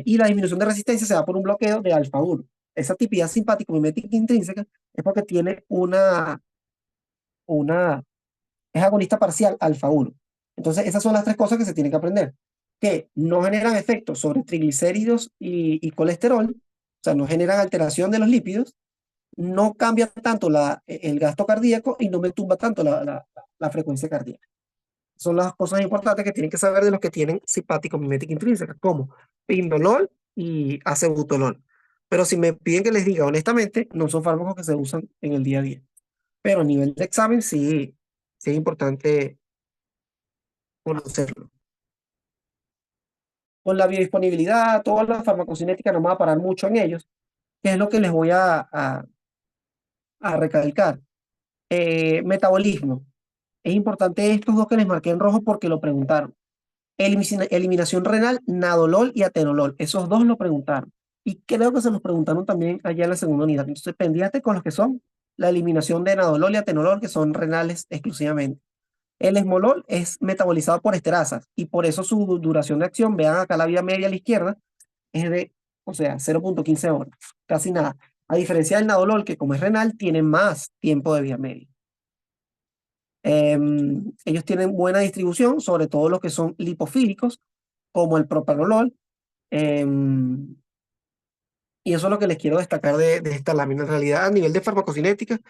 y la disminución de resistencia se da por un bloqueo de alfa 1. Esa actividad simpático-mimética intrínseca es porque tiene una es agonista parcial alfa 1. Entonces, esas son las tres cosas que se tienen que aprender, que no generan efectos sobre triglicéridos y colesterol, o sea, no generan alteración de los lípidos, no cambia tanto el gasto cardíaco y no me tumba tanto la frecuencia cardíaca. Son las cosas importantes que tienen que saber de los que tienen simpático mimética intrínseca, como pindolol y acebutolol. Pero si me piden que les diga honestamente, no son fármacos que se usan en el día a día. Pero a nivel de examen sí, sí es importante conocerlo. Con la biodisponibilidad, toda la farmacocinética, no me va a parar mucho en ellos, que es lo que les voy a recalcar. Metabolismo. Es importante estos dos que les marqué en rojo porque lo preguntaron. Eliminación renal, nadolol y atenolol. Esos dos lo preguntaron. Y creo que se los preguntaron también allá en la segunda unidad. Entonces, pendiente con los que son la eliminación de nadolol y atenolol, que son renales exclusivamente. El esmolol es metabolizado por esterasas y por eso su duración de acción, vean acá la vía media a la izquierda, es de, o sea, 0,15 horas, casi nada. A diferencia del nadolol, que como es renal, tiene más tiempo de vía media. Ellos tienen buena distribución, sobre todo los que son lipofílicos, como el propranolol. Y eso es lo que les quiero destacar de esta lámina. En realidad, a nivel de farmacocinética,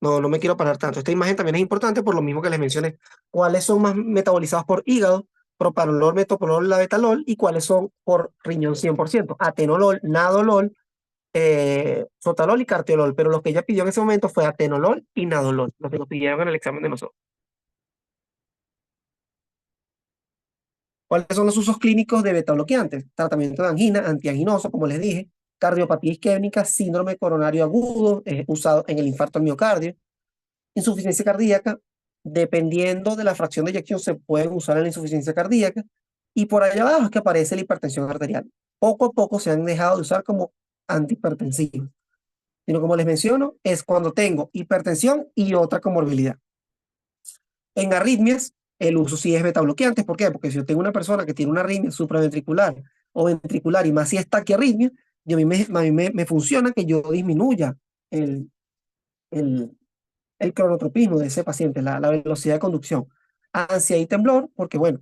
no me quiero parar tanto. Esta imagen también es importante por lo mismo que les mencioné. ¿Cuáles son más metabolizados por hígado? Propanolol, metoprolol, labetalol. ¿Y cuáles son por riñón 100%? Atenolol, nadolol, sotalol y carteolol. Pero lo que ella pidió en ese momento fue atenolol y nadolol, lo que nos pidieron en el examen de nosotros. ¿Cuáles son los usos clínicos de beta bloqueantes? Tratamiento de angina, antianginoso, como les dije, cardiopatía isquémica, síndrome coronario agudo, usado en el infarto al miocardio, insuficiencia cardíaca, dependiendo de la fracción de eyección, se pueden usar en la insuficiencia cardíaca, y por allá abajo es que aparece la hipertensión arterial. Poco a poco se han dejado de usar como antihipertensivos, sino como les menciono, es cuando tengo hipertensión y otra comorbilidad. En arritmias, el uso sí es beta bloqueante. ¿Por qué? Porque si yo tengo una persona que tiene una arritmia supraventricular o ventricular y más si es taquiarritmia, a mí me funciona que yo disminuya el, el, el cronotropismo de ese paciente, la velocidad de conducción. Ansiedad y temblor, porque bueno,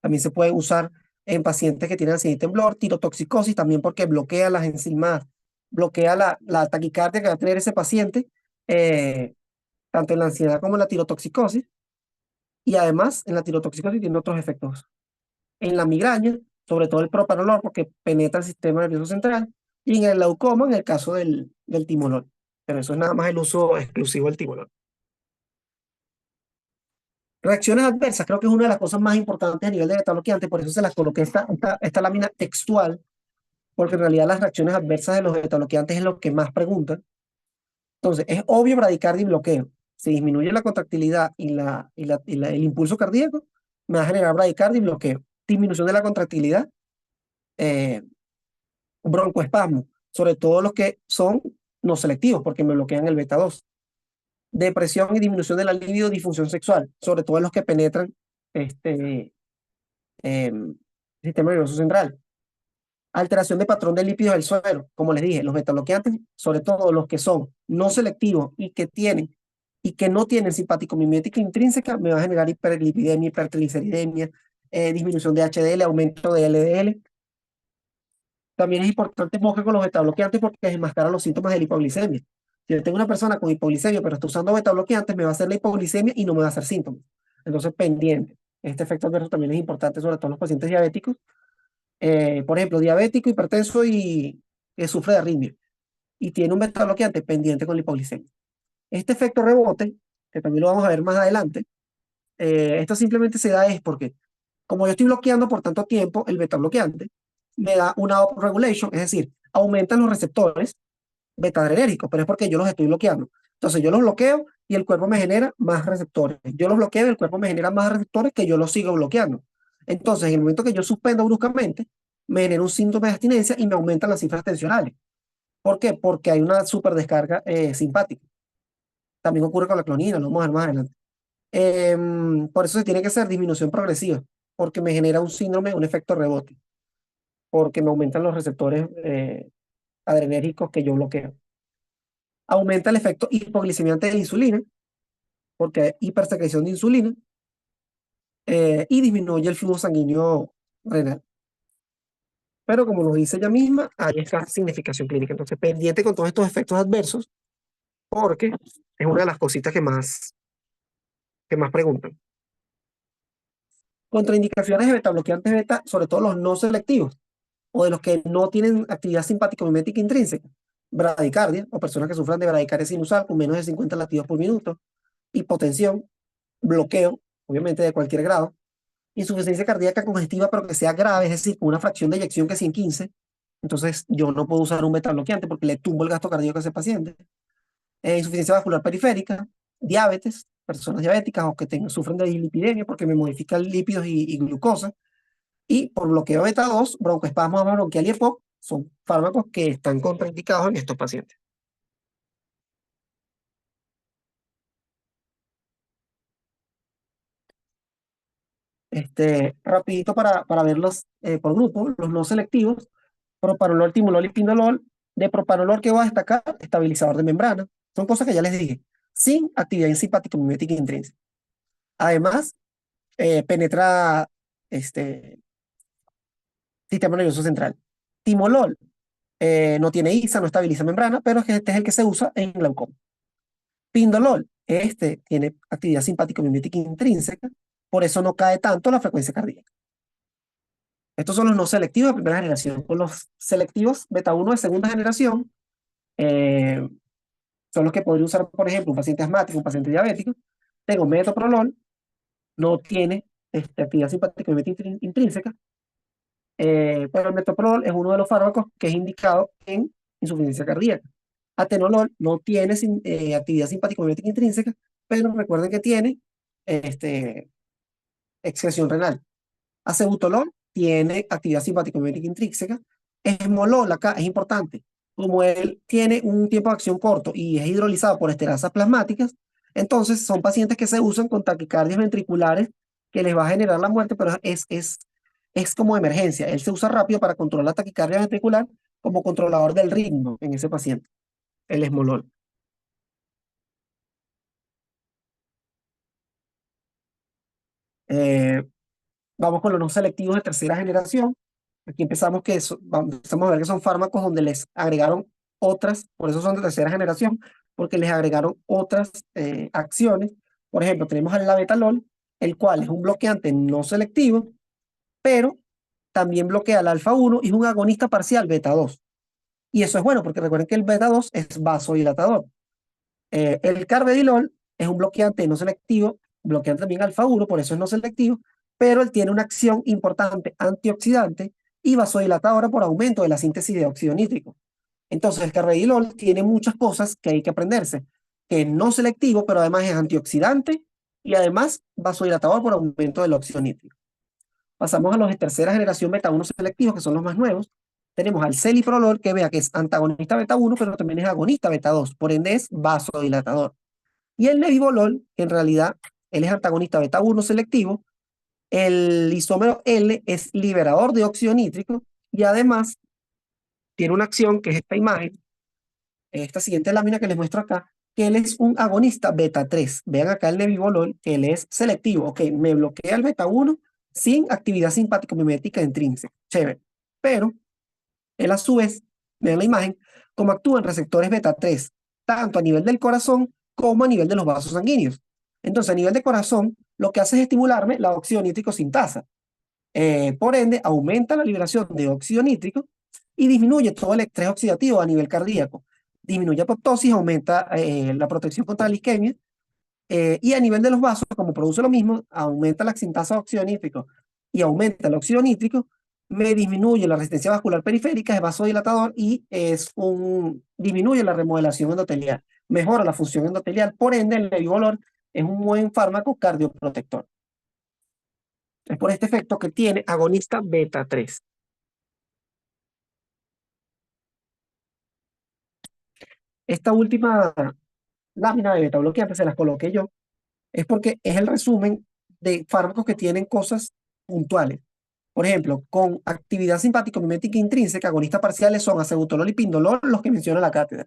también se puede usar en pacientes que tienen ansiedad y temblor, tirotoxicosis también porque bloquea las enzimas, bloquea la taquicardia que va a tener ese paciente, eh, tanto en la ansiedad como en la tirotoxicosis. Y además, en la tirotoxicosis tiene otros efectos. En la migraña, sobre todo el propranolol, porque penetra el sistema nervioso central. Y en el glaucoma, en el caso del timolol. Pero eso es nada más el uso exclusivo del timolol. Reacciones adversas, creo que es una de las cosas más importantes a nivel de beta bloqueante, por eso se las coloqué esta lámina textual, porque en realidad las reacciones adversas de los beta bloqueantes es lo que más preguntan. Entonces, es obvio bradicardia y bloqueo. Si disminuye la contractilidad el impulso cardíaco, me va a generar bradicardia y bloqueo. Disminución de la contractilidad, eh, broncoespasmo, sobre todo los que son no selectivos, porque me bloquean el beta 2. Depresión y disminución de la libido, disfunción sexual, sobre todo en los que penetran este, sistema nervioso central. Alteración de patrón de lípidos del suero, como les dije, los betabloqueantes, sobre todo los que son no selectivos y que no tienen simpático mimética intrínseca, me va a generar hiperlipidemia, hipertrigliceridemia, disminución de HDL, aumento de LDL. También es importante enfoque con los betabloqueantes porque desmascaran los síntomas de la hipoglicemia. Si yo tengo una persona con hipoglicemia pero está usando betabloqueantes, me va a hacer la hipoglicemia y no me va a hacer síntomas. Entonces, pendiente. Este efecto adverso también es importante, sobre todo en los pacientes diabéticos. Por ejemplo, diabético, hipertenso y que sufre de arritmia y tiene un beta bloqueante pendiente con la hipoglicemia. Este efecto rebote, que también lo vamos a ver más adelante, esto simplemente se da es porque, como yo estoy bloqueando por tanto tiempo el beta bloqueante, me da una upregulation, es decir, aumentan los receptores beta-adrenérgicos, pero es porque yo los estoy bloqueando. Entonces yo los bloqueo y el cuerpo me genera más receptores. Yo los bloqueo y el cuerpo me genera más receptores que yo los sigo bloqueando. Entonces, en el momento que yo suspendo bruscamente, me genera un síntoma de abstinencia y me aumentan las cifras tensionales. ¿Por qué? Porque hay una superdescarga simpática. También ocurre con la clonina, lo vamos a ver más adelante. Por eso se tiene que hacer disminución progresiva, porque me genera un síndrome, un efecto rebote, porque me aumentan los receptores adrenérgicos que yo bloqueo. Aumenta el efecto hipoglicemiante de la insulina, porque hay hipersecreción de insulina, y disminuye el flujo sanguíneo renal. Pero como lo dice ella misma, hay esta significación clínica. Entonces, pendiente con todos estos efectos adversos, porque es una de las cositas que más preguntan. Contraindicaciones de beta bloqueantes beta, sobre todo los no selectivos, o de los que no tienen actividad simpático mimética intrínseca. Bradicardia, o personas que sufran de bradicardia sinusal con menos de 50 latidos por minuto. Hipotensión, bloqueo, obviamente de cualquier grado. Insuficiencia cardíaca congestiva, pero que sea grave, es decir, con una fracción de eyección que 115. Entonces, yo no puedo usar un beta bloqueante porque le tumbo el gasto cardíaco a ese paciente. Insuficiencia vascular periférica, diabetes, personas diabéticas o que sufren de dislipidemia porque me modifican lípidos y glucosa. Y por bloqueo beta 2, broncoespasmo bronquial y EPOC son fármacos que están contraindicados en estos pacientes. Rapidito para verlos por grupo, los no selectivos, propanolol, timolol y pindolol. De propanolol que voy a destacar, estabilizador de membrana. Son cosas que ya les dije, sin actividad simpático mimética intrínseca. Además, penetra sistema nervioso central. Timolol no tiene ISA, no estabiliza membrana, pero este es el que se usa en glaucoma. Pindolol, tiene actividad simpático mimética intrínseca, por eso no cae tanto la frecuencia cardíaca. Estos son los no selectivos de primera generación. Con los selectivos beta 1 de segunda generación, eh, son los que podría usar, por ejemplo, un paciente asmático, un paciente diabético. Tengo metoprolol, no tiene actividad simpática mimética intrínseca, pero el metoprolol es uno de los fármacos que es indicado en insuficiencia cardíaca. Atenolol no tiene actividad simpático mimética intrínseca, pero recuerden que tiene este, excreción renal. Acebutolol tiene actividad simpático mimética intrínseca. Esmolol acá es importante. Como él tiene un tiempo de acción corto y es hidrolizado por esterasas plasmáticas, entonces son pacientes que se usan con taquicardias ventriculares que les va a generar la muerte, pero es como emergencia. Él se usa rápido para controlar la taquicardia ventricular como controlador del ritmo en ese paciente, el esmolol. Eh, Vamos con los no selectivos de tercera generación. Aquí empezamos empezamos a ver que son fármacos donde les agregaron otras, por eso son de tercera generación, porque les agregaron otras acciones. Por ejemplo, tenemos al labetalol, el cual es un bloqueante no selectivo, pero también bloquea el alfa 1 y es un agonista parcial beta 2. Y eso es bueno porque recuerden que el beta 2 es vasodilatador. El carvedilol es un bloqueante no selectivo, bloqueante también alfa 1, por eso es no selectivo, pero él tiene una acción importante antioxidante y vasodilatadora por aumento de la síntesis de óxido nítrico. Entonces, el carvedilol tiene muchas cosas que hay que aprenderse, que es no selectivo, pero además es antioxidante y además vasodilatador por aumento del óxido nítrico. Pasamos a los de tercera generación beta 1 selectivos, que son los más nuevos. Tenemos al celiprolol, que vea que es antagonista beta 1, pero también es agonista beta 2, por ende es vasodilatador. Y el nebivolol, que en realidad él es antagonista beta 1 selectivo, el isómero L es liberador de óxido nítrico y además tiene una acción que es esta imagen, esta siguiente lámina que les muestro acá, que él es un agonista beta 3. Vean acá el nebivolol, que él es selectivo. Ok, me bloquea el beta 1 sin actividad simpático mimética intrínseca. Chévere. Pero él a su vez, vean la imagen, como actúa en receptores beta 3, tanto a nivel del corazón como a nivel de los vasos sanguíneos. Entonces, a nivel de corazón, lo que hace es estimularme la óxido nítrico sintasa. Por ende, aumenta la liberación de óxido nítrico y disminuye todo el estrés oxidativo a nivel cardíaco. Disminuye apoptosis, aumenta la protección contra la isquemia, y a nivel de los vasos, como produce lo mismo, aumenta la sintasa de óxido nítrico y aumenta el óxido nítrico, me disminuye la resistencia vascular periférica, es vasodilatador y disminuye la remodelación endotelial, mejora la función endotelial, por ende el nebivolol es un buen fármaco cardioprotector. Es por este efecto que tiene agonista beta 3. Esta última lámina de beta bloqueante se las coloqué yo, es porque es el resumen de fármacos que tienen cosas puntuales. Por ejemplo, con actividad simpático-mimética intrínseca, agonistas parciales son acebutolol y pindolol, los que menciona la cátedra.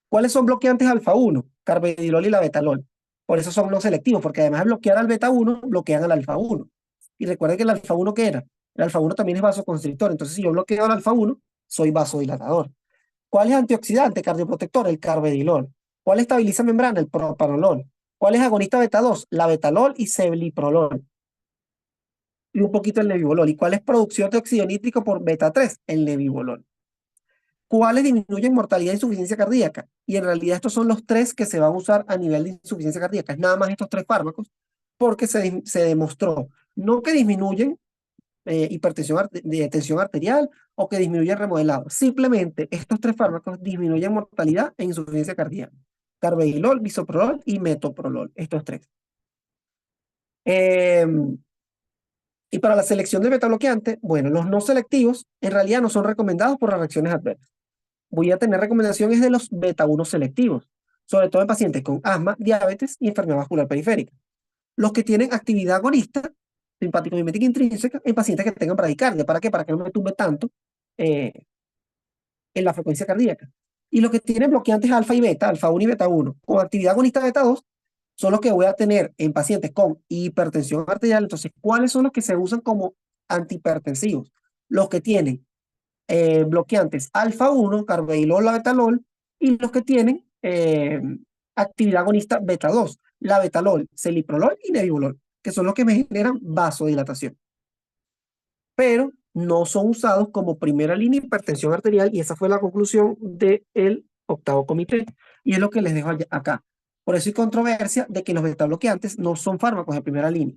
¿Cuáles son bloqueantes alfa 1? Carbedilol y la betalol. Por eso son no selectivos, porque además de bloquear al beta 1, bloquean al alfa 1. Y recuerden que el alfa 1, ¿qué era? El alfa 1 también es vasoconstrictor, entonces si yo bloqueo al alfa 1, soy vasodilatador. ¿Cuál es antioxidante cardioprotector? El carbedilol. ¿Cuál estabiliza membrana? El propanolol. ¿Cuál es agonista beta 2? La betalol y cebliprolol. Y un poquito el nebivolol. ¿Y cuál es producción de óxido nítrico por beta 3? El nebivolol. ¿Cuáles disminuyen mortalidad e insuficiencia cardíaca? Y en realidad estos son los tres que se van a usar a nivel de insuficiencia cardíaca. Es nada más estos tres fármacos, porque se demostró no que disminuyen hipertensión de tensión arterial o que disminuyen remodelado. Simplemente estos tres fármacos disminuyen mortalidad e insuficiencia cardíaca. Carvedilol, bisoprolol y metoprolol. Estos tres. Eh, y para la selección de betabloqueantes, bueno, los no selectivos en realidad no son recomendados por las reacciones adversas. Voy a tener recomendaciones de los beta 1 selectivos, sobre todo en pacientes con asma, diabetes y enfermedad vascular periférica. Los que tienen actividad agonista, simpático-mimética intrínseca, en pacientes que tengan bradicardia. ¿Para qué? Para que no me tumbe tanto eh, en la frecuencia cardíaca. Y los que tienen bloqueantes alfa y beta, alfa 1 y beta 1, con actividad agonista beta 2, son los que voy a tener en pacientes con hipertensión arterial. Entonces, ¿cuáles son los que se usan como antihipertensivos? Los que tienen bloqueantes alfa 1, carvedilol, betalol, y los que tienen actividad agonista beta 2, la betalol, celiprolol y nebivolol, que son los que me generan vasodilatación. Pero no son usados como primera línea de hipertensión arterial, y esa fue la conclusión del octavo comité, y es lo que les dejo acá. Por eso hay controversia de que los betabloqueantes no son fármacos de primera línea.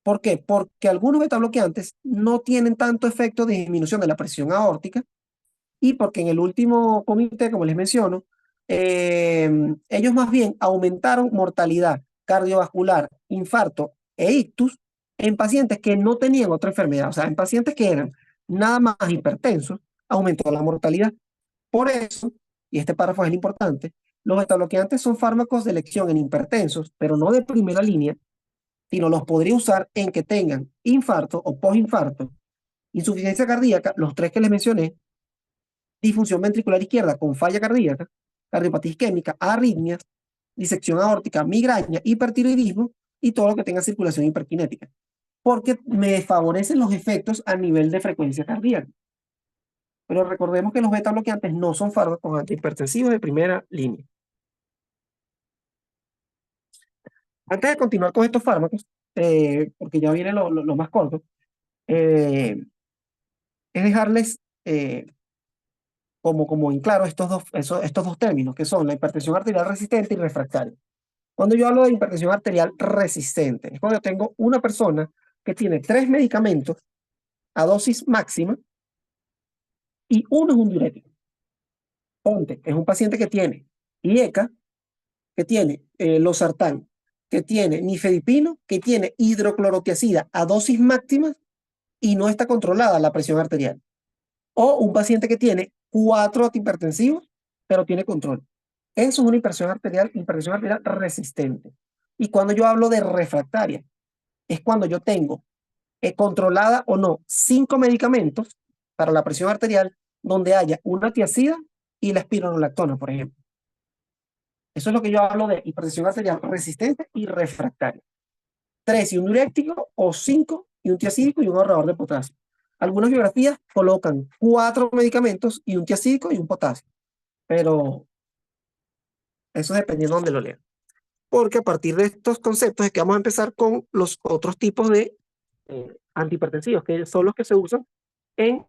¿Por qué? Porque algunos betabloqueantes no tienen tanto efecto de disminución de la presión aórtica, y porque en el último comité, como les menciono, ellos más bien aumentaron mortalidad cardiovascular, infarto e ictus en pacientes que no tenían otra enfermedad. O sea, en pacientes que eran nada más hipertensos, aumentó la mortalidad. Por eso, y este párrafo es el importante, los betabloqueantes son fármacos de elección en hipertensos, pero no de primera línea, sino los podría usar en que tengan infarto o postinfarto, insuficiencia cardíaca, los tres que les mencioné, disfunción ventricular izquierda con falla cardíaca, cardiopatía isquémica, arritmias, disección aórtica, migraña, hipertiroidismo y todo lo que tenga circulación hiperkinética, porque me favorecen los efectos a nivel de frecuencia cardíaca. Pero recordemos que los beta bloqueantes no son fármacos antihipertensivos de primera línea. Antes de continuar con estos fármacos, porque ya viene lo más corto, es dejarles como en claro estos dos términos, que son la hipertensión arterial resistente y refractaria. Cuando yo hablo de hipertensión arterial resistente, es cuando yo tengo una persona que tiene 3 medicamentos a dosis máxima y uno es un diurético. Ponte, es un paciente que tiene IECA, que tiene losartán, que tiene nifedipino, que tiene hidroclorotiazida a dosis máximas y no está controlada la presión arterial. O un paciente que tiene 4 antihipertensivos, pero tiene control. Eso es una hipertensión arterial resistente. Y cuando yo hablo de refractaria, es cuando yo tengo controlada o no 5 medicamentos para la presión arterial donde haya una tiazida y la espironolactona, por ejemplo. Eso es lo que yo hablo de hipertensión arterial resistente y refractaria. 3 y un diurético, o 5 y un tiazídico y un ahorrador de potasio. Algunas biografías colocan 4 medicamentos y un tiazídico y un potasio, pero eso es dependiendo de donde lo lean. Porque a partir de estos conceptos es que vamos a empezar con los otros tipos de antihipertensivos, que son los que se usan en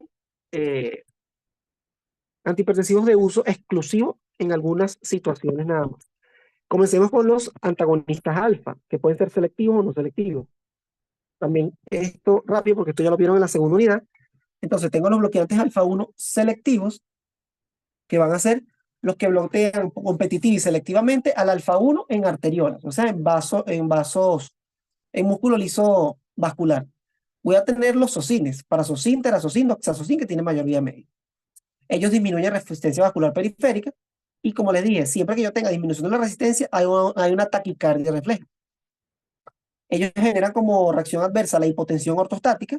antihipertensivos de uso exclusivo en algunas situaciones nada más. Comencemos con los antagonistas alfa, que pueden ser selectivos o no selectivos. También esto rápido, porque esto ya lo vieron en la segunda unidad. Entonces tengo los bloqueantes alfa 1 selectivos, que van a ser los que bloquean competitiva y selectivamente al alfa 1 en arteriolas, o sea, en vasos, en músculo liso vascular. Voy a tener los socines, parasocin, terazocin, doxazocin, que tienen mayor vía media. Ellos disminuyen resistencia vascular periférica y, como les dije, siempre que yo tenga disminución de la resistencia, hay una taquicardia refleja. Ellos generan como reacción adversa la hipotensión ortostática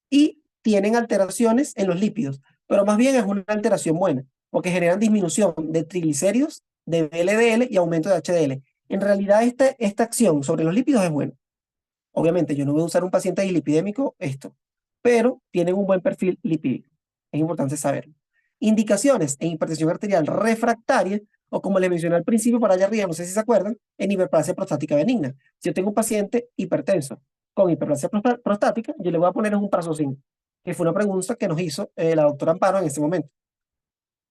y tienen alteraciones en los lípidos, pero más bien es una alteración buena, porque generan disminución de triglicéridos, de VLDL y aumento de HDL. En realidad, esta acción sobre los lípidos es buena. Obviamente, yo no voy a usar un paciente dislipidémico esto, pero tienen un buen perfil lipídico. Es importante saberlo. Indicaciones en hipertensión arterial refractaria, o como les mencioné al principio, para allá arriba, no sé si se acuerdan, en hiperplasia prostática benigna. Si yo tengo un paciente hipertenso con hiperplasia prostática, yo le voy a poner un prazosin, que fue una pregunta que nos hizo la doctora Amparo en ese momento.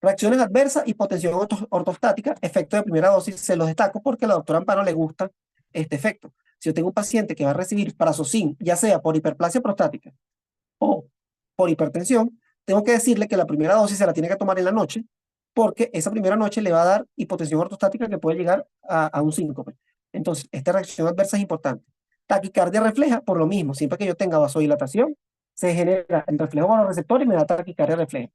Reacciones adversas, hipotensión ortostática, efecto de primera dosis, se los destaco porque a la doctora Amparo le gusta este efecto. Si yo tengo un paciente que va a recibir prazosin, ya sea por hiperplasia prostática o por hipertensión, tengo que decirle que la primera dosis se la tiene que tomar en la noche, porque esa primera noche le va a dar hipotensión ortostática que puede llegar a un síncope. Entonces, esta reacción adversa es importante. Taquicardia refleja, por lo mismo, siempre que yo tenga vasodilatación, se genera el reflejo vasoreceptor y me da taquicardia refleja.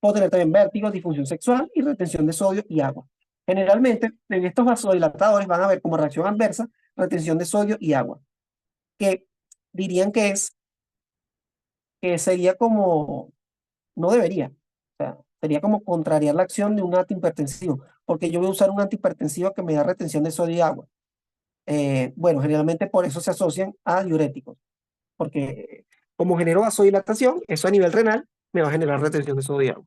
Puedo tener también vértigo, disfunción sexual y retención de sodio y agua. Generalmente, en estos vasodilatadores van a ver como reacción adversa retención de sodio y agua, que dirían que sería como, no debería, o sea, sería como contrariar la acción de un antihipertensivo, porque yo voy a usar un antihipertensivo que me da retención de sodio y agua. Bueno, generalmente por eso se asocian a diuréticos, porque como genero vasodilatación, eso a nivel renal me va a generar retención de sodio y agua.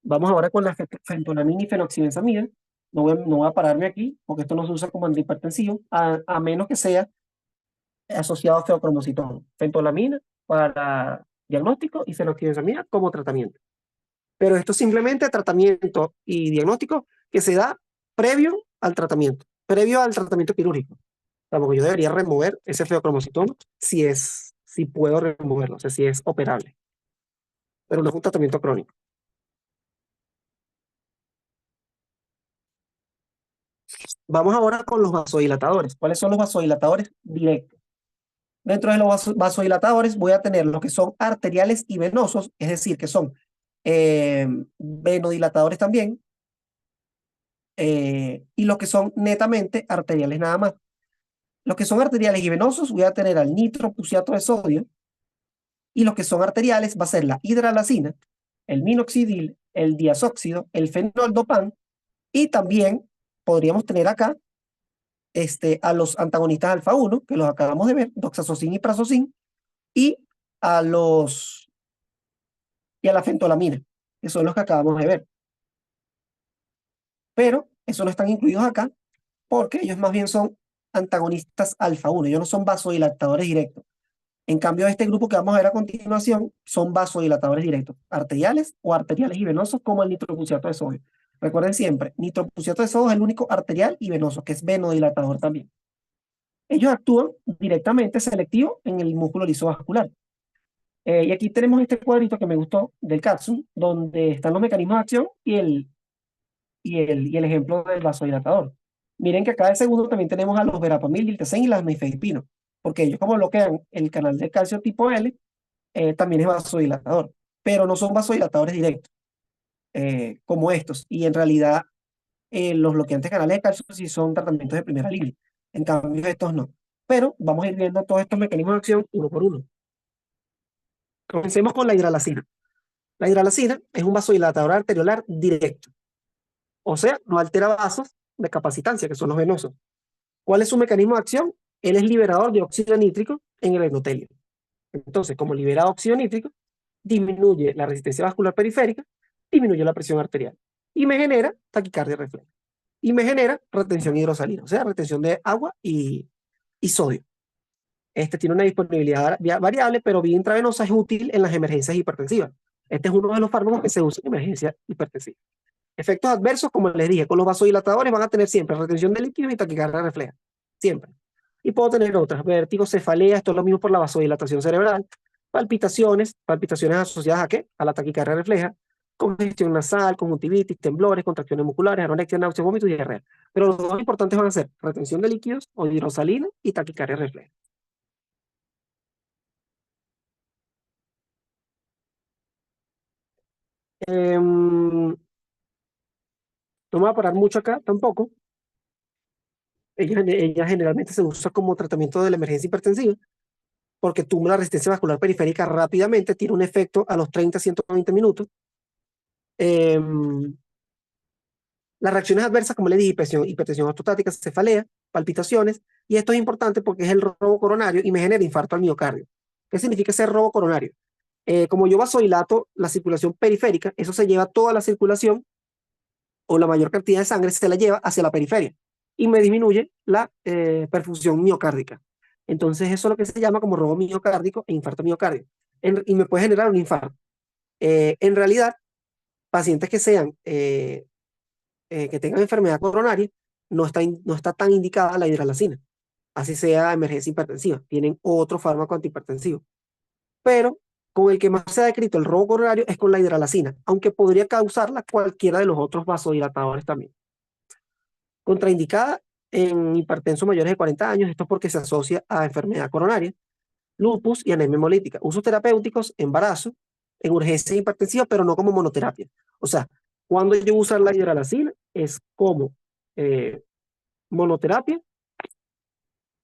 Vamos ahora con la fentolamina y fenoxibenzamida. No voy a pararme aquí, porque esto no se usa como antihipertensivo, a menos que sea asociado a feocromocitona. Fentolamina para diagnóstico y fenoxibenzamida como tratamiento. Pero esto es simplemente tratamiento y diagnóstico que se da previo al tratamiento quirúrgico. O sea, porque yo debería remover ese feocromocitoma si puedo removerlo, o sea, si es operable. Pero no es un tratamiento crónico. Vamos ahora con los vasodilatadores. ¿Cuáles son los vasodilatadores directos? Dentro de los vasodilatadores voy a tener los que son arteriales y venosos, es decir, que son venodilatadores también, y los que son netamente arteriales nada más. Los que son arteriales y venosos voy a tener al nitroprusiato de sodio, y los que son arteriales va a ser la hidralacina, el minoxidil, el diazóxido, el fenoldopán, y también podríamos tener acá a los antagonistas alfa 1, que los acabamos de ver, doxazocin y prazosin, y a los y a la fentolamina, que son los que acabamos de ver. Pero esos no están incluidos acá porque ellos más bien son antagonistas alfa 1, ellos no son vasodilatadores directos. En cambio, este grupo que vamos a ver a continuación son vasodilatadores directos, arteriales o arteriales y venosos, como el nitroprusiato de sodio. Recuerden siempre, nitroprusiato de sodio es el único arterial y venoso, que es venodilatador también. Ellos actúan directamente selectivo en el músculo lisovascular. Y aquí tenemos este cuadrito que me gustó del Capsule, donde están los mecanismos de acción y el ejemplo del vasodilatador. Miren que acá de segundo también tenemos a los verapamil, diltiazem y las nifedipino, porque ellos como bloquean el canal de calcio tipo L, también es vasodilatador, pero no son vasodilatadores directos, como estos. Y en realidad los bloqueantes canales de calcio sí son tratamientos de primera línea. En cambio estos no. Pero vamos a ir viendo todos estos mecanismos de acción uno por uno. Comencemos con la hidralacina. La hidralacina es un vasodilatador arteriolar directo, o sea, no altera vasos de capacitancia, que son los venosos. ¿Cuál es su mecanismo de acción? Él es liberador de óxido nítrico en el endotelio. Entonces, como libera óxido nítrico, disminuye la resistencia vascular periférica, disminuye la presión arterial y me genera taquicardia refleja. Y me genera retención hidrosalina, o sea, retención de agua y sodio. Este tiene una disponibilidad variable, pero vía intravenosa es útil en las emergencias hipertensivas. Este es uno de los fármacos que se usa en emergencia hipertensiva. Efectos adversos, como les dije, con los vasodilatadores van a tener siempre retención de líquidos y taquicardia refleja. Siempre. Y puedo tener otras, vértigo, cefalea, esto es lo mismo por la vasodilatación cerebral, palpitaciones asociadas ¿a qué? A la taquicardia refleja, congestión nasal, conjuntivitis, temblores, contracciones musculares, anorexia, náuseas, vómitos y diarrea. Pero los dos importantes van a ser retención de líquidos o hidrosalina y taquicardia refleja. No me voy a parar mucho acá tampoco. Ella generalmente se usa como tratamiento de la emergencia hipertensiva porque tumba la resistencia vascular periférica rápidamente, tiene un efecto a los 30 a 120 minutos. Las reacciones adversas, como le dije, hipertensión ortostática, cefalea, palpitaciones, y esto es importante porque es el robo coronario y me genera infarto al miocardio. ¿Qué significa ese robo coronario? Como yo vasodilato la circulación periférica, eso se lleva toda la circulación o la mayor cantidad de sangre se la lleva hacia la periferia y me disminuye la perfusión miocárdica. Entonces eso es lo que se llama como robo miocárdico e infarto miocardio. Y me puede generar un infarto. En realidad, pacientes que sean que tengan enfermedad coronaria, no está tan indicada la hidralacina. Así sea emergencia hipertensiva. Tienen otro fármaco antihipertensivo. Pero con el que más se ha descrito el robo coronario es con la hidralacina, aunque podría causarla cualquiera de los otros vasodilatadores también. Contraindicada en hipertensos mayores de 40 años, esto es porque se asocia a enfermedad coronaria, lupus y anemia hemolítica. Usos terapéuticos, embarazo, en urgencia hipertensiva, pero no como monoterapia. O sea, cuando yo usar la hidralacina es como monoterapia,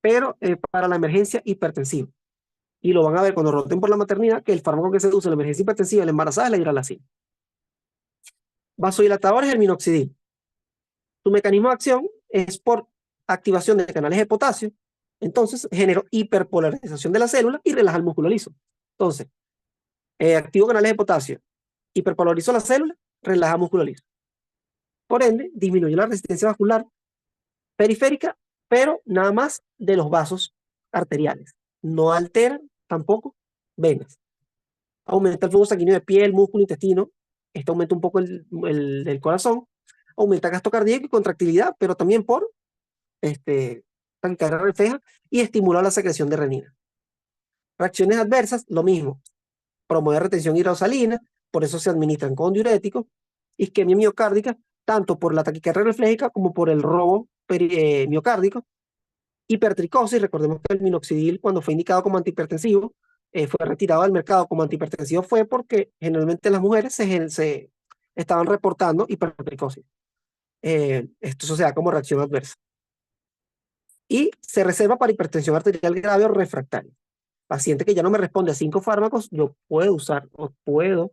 pero para la emergencia hipertensiva. Y lo van a ver cuando roten por la maternidad, que el fármaco que se usa en la emergencia hipertensiva en la embarazada es la hidralacina. Vasodilatador es el minoxidil. Su mecanismo de acción es por activación de canales de potasio. Entonces, genera hiperpolarización de la célula y relaja el músculo liso. Entonces, activo canales de potasio, hiperpolarizo la célula, relaja músculo liso. Por ende, disminuye la resistencia vascular periférica, pero nada más de los vasos arteriales. No altera tampoco venas. Aumenta el flujo sanguíneo de piel, músculo, intestino. Esto aumenta un poco el corazón. Aumenta gasto cardíaco y contractilidad, pero también por taquicardia refleja y estimula la secreción de renina. Reacciones adversas, lo mismo. Promueve retención hidrosalina, por eso se administran con diuréticos. Isquemia miocárdica, tanto por la taquicardia refleja como por el robo miocárdico. Hipertricosis, recordemos que el minoxidil cuando fue indicado como antihipertensivo, fue retirado del mercado como antihipertensivo fue porque generalmente las mujeres se estaban reportando hipertricosis. Esto se da como reacción adversa. Y se reserva para hipertensión arterial grave o refractaria. Paciente que ya no me responde a 5 fármacos, yo puedo usar o puedo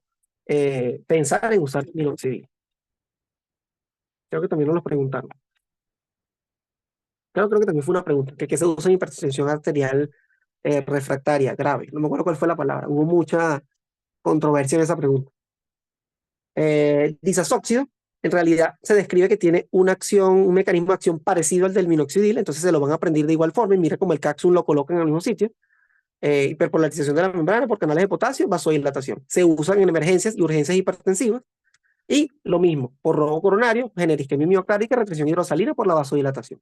pensar en usar minoxidil. Creo que también nos lo preguntaron. Creo que también fue una pregunta, que se usa en hipertensión arterial refractaria, grave. No me acuerdo cuál fue la palabra. Hubo mucha controversia en esa pregunta. Diazóxido, en realidad se describe que tiene una acción, un mecanismo de acción parecido al del minoxidil, entonces se lo van a aprender de igual forma. Y mira cómo el cápsula lo colocan en el mismo sitio. Hiperpolarización de la membrana por canales de potasio, vasodilatación. Se usan en emergencias y urgencias hipertensivas. Y lo mismo, por robo coronario, genera isquemia miocárdica, retención hidrosalina por la vasodilatación.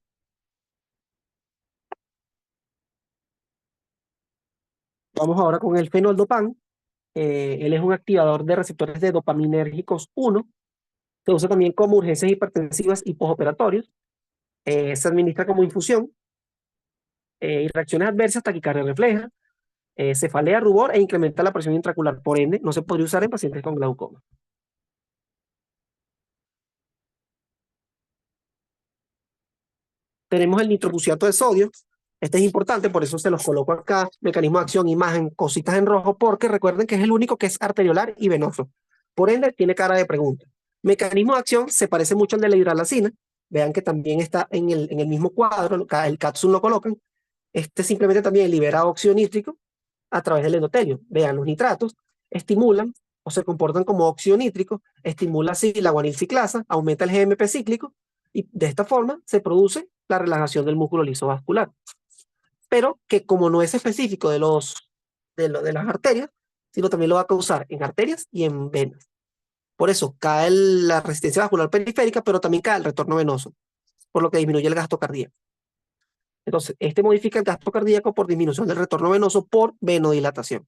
Vamos ahora con el fenoldopán. Él es un activador de receptores de dopaminérgicos 1. Se usa también como urgencias hipertensivas y postoperatorios. Se administra como infusión. Y reacciones adversas, taquicardia refleja, cefalea, rubor e incrementa la presión intraocular. Por ende, no se podría usar en pacientes con glaucoma. Tenemos el nitrofusiato de sodio. Este es importante, por eso se los coloco acá. Mecanismo de acción, imagen, cositas en rojo, porque recuerden que es el único que es arteriolar y venoso. Por ende, tiene cara de pregunta. Mecanismo de acción se parece mucho al de la hidralacina. Vean que también está en el mismo cuadro, el cápsula lo colocan. Este simplemente también libera óxido nítrico a través del endotelio. Vean, los nitratos estimulan o se comportan como óxido nítrico, estimula así la guanilciclasa, aumenta el GMP cíclico y de esta forma se produce la relajación del músculo liso vascular. Pero que como no es específico de las arterias, sino también lo va a causar en arterias y en venas. Por eso cae la resistencia vascular periférica, pero también cae el retorno venoso, por lo que disminuye el gasto cardíaco. Entonces, este modifica el gasto cardíaco por disminución del retorno venoso por venodilatación.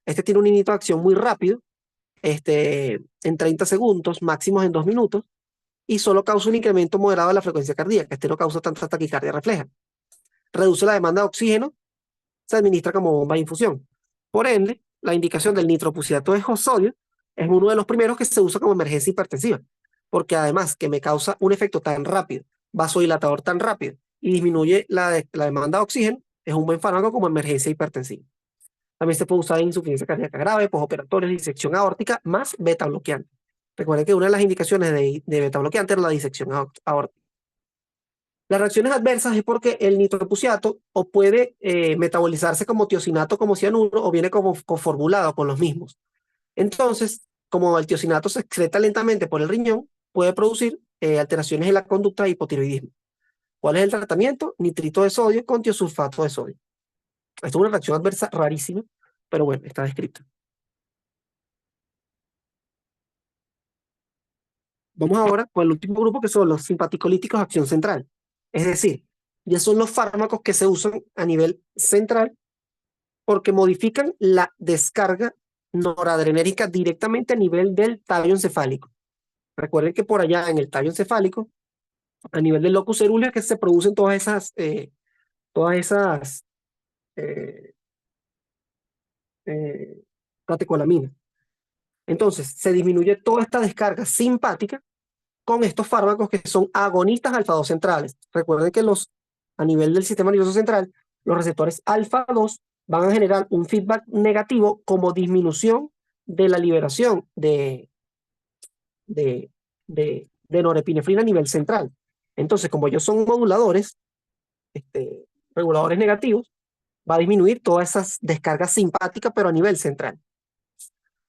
Este tiene un inicio de acción muy rápido, en 30 segundos, máximos en 2 minutos, y solo causa un incremento moderado de la frecuencia cardíaca. Este no causa tanta taquicardia refleja. Reduce la demanda de oxígeno, se administra como bomba de infusión. Por ende, la indicación del nitroprusiato de sodio es uno de los primeros que se usa como emergencia hipertensiva, porque además que me causa un efecto tan rápido, vasodilatador tan rápido, y disminuye la demanda de oxígeno, es un buen fármaco como emergencia hipertensiva. También se puede usar en insuficiencia cardíaca grave, postoperatoria, disección aórtica, más beta bloqueante. Recuerden que una de las indicaciones de beta bloqueante es la disección aórtica. Las reacciones adversas es porque el nitroprusiato o puede metabolizarse como tiosinato, como cianuro, o viene como coformulado con los mismos. Entonces, como el tiosinato se excreta lentamente por el riñón, puede producir alteraciones en la conducta de hipotiroidismo. ¿Cuál es el tratamiento? Nitrito de sodio con tiosulfato de sodio. Esto es una reacción adversa rarísima, pero bueno, está descrita. Vamos ahora con el último grupo, que son los simpaticolíticos de acción central. Es decir, ya son los fármacos que se usan a nivel central porque modifican la descarga noradrenérgica directamente a nivel del tallo encefálico. Recuerden que por allá en el tallo encefálico, a nivel del locus cerúleus, es que se producen todas esas eh, eh, catecolaminas. Entonces, se disminuye toda esta descarga simpática con estos fármacos que son agonistas alfa-2 centrales. Recuerden que a nivel del sistema nervioso central, los receptores alfa-2 van a generar un feedback negativo como disminución de la liberación de norepinefrina a nivel central. Entonces, como ellos son moduladores, reguladores negativos, va a disminuir todas esas descargas simpáticas, pero a nivel central.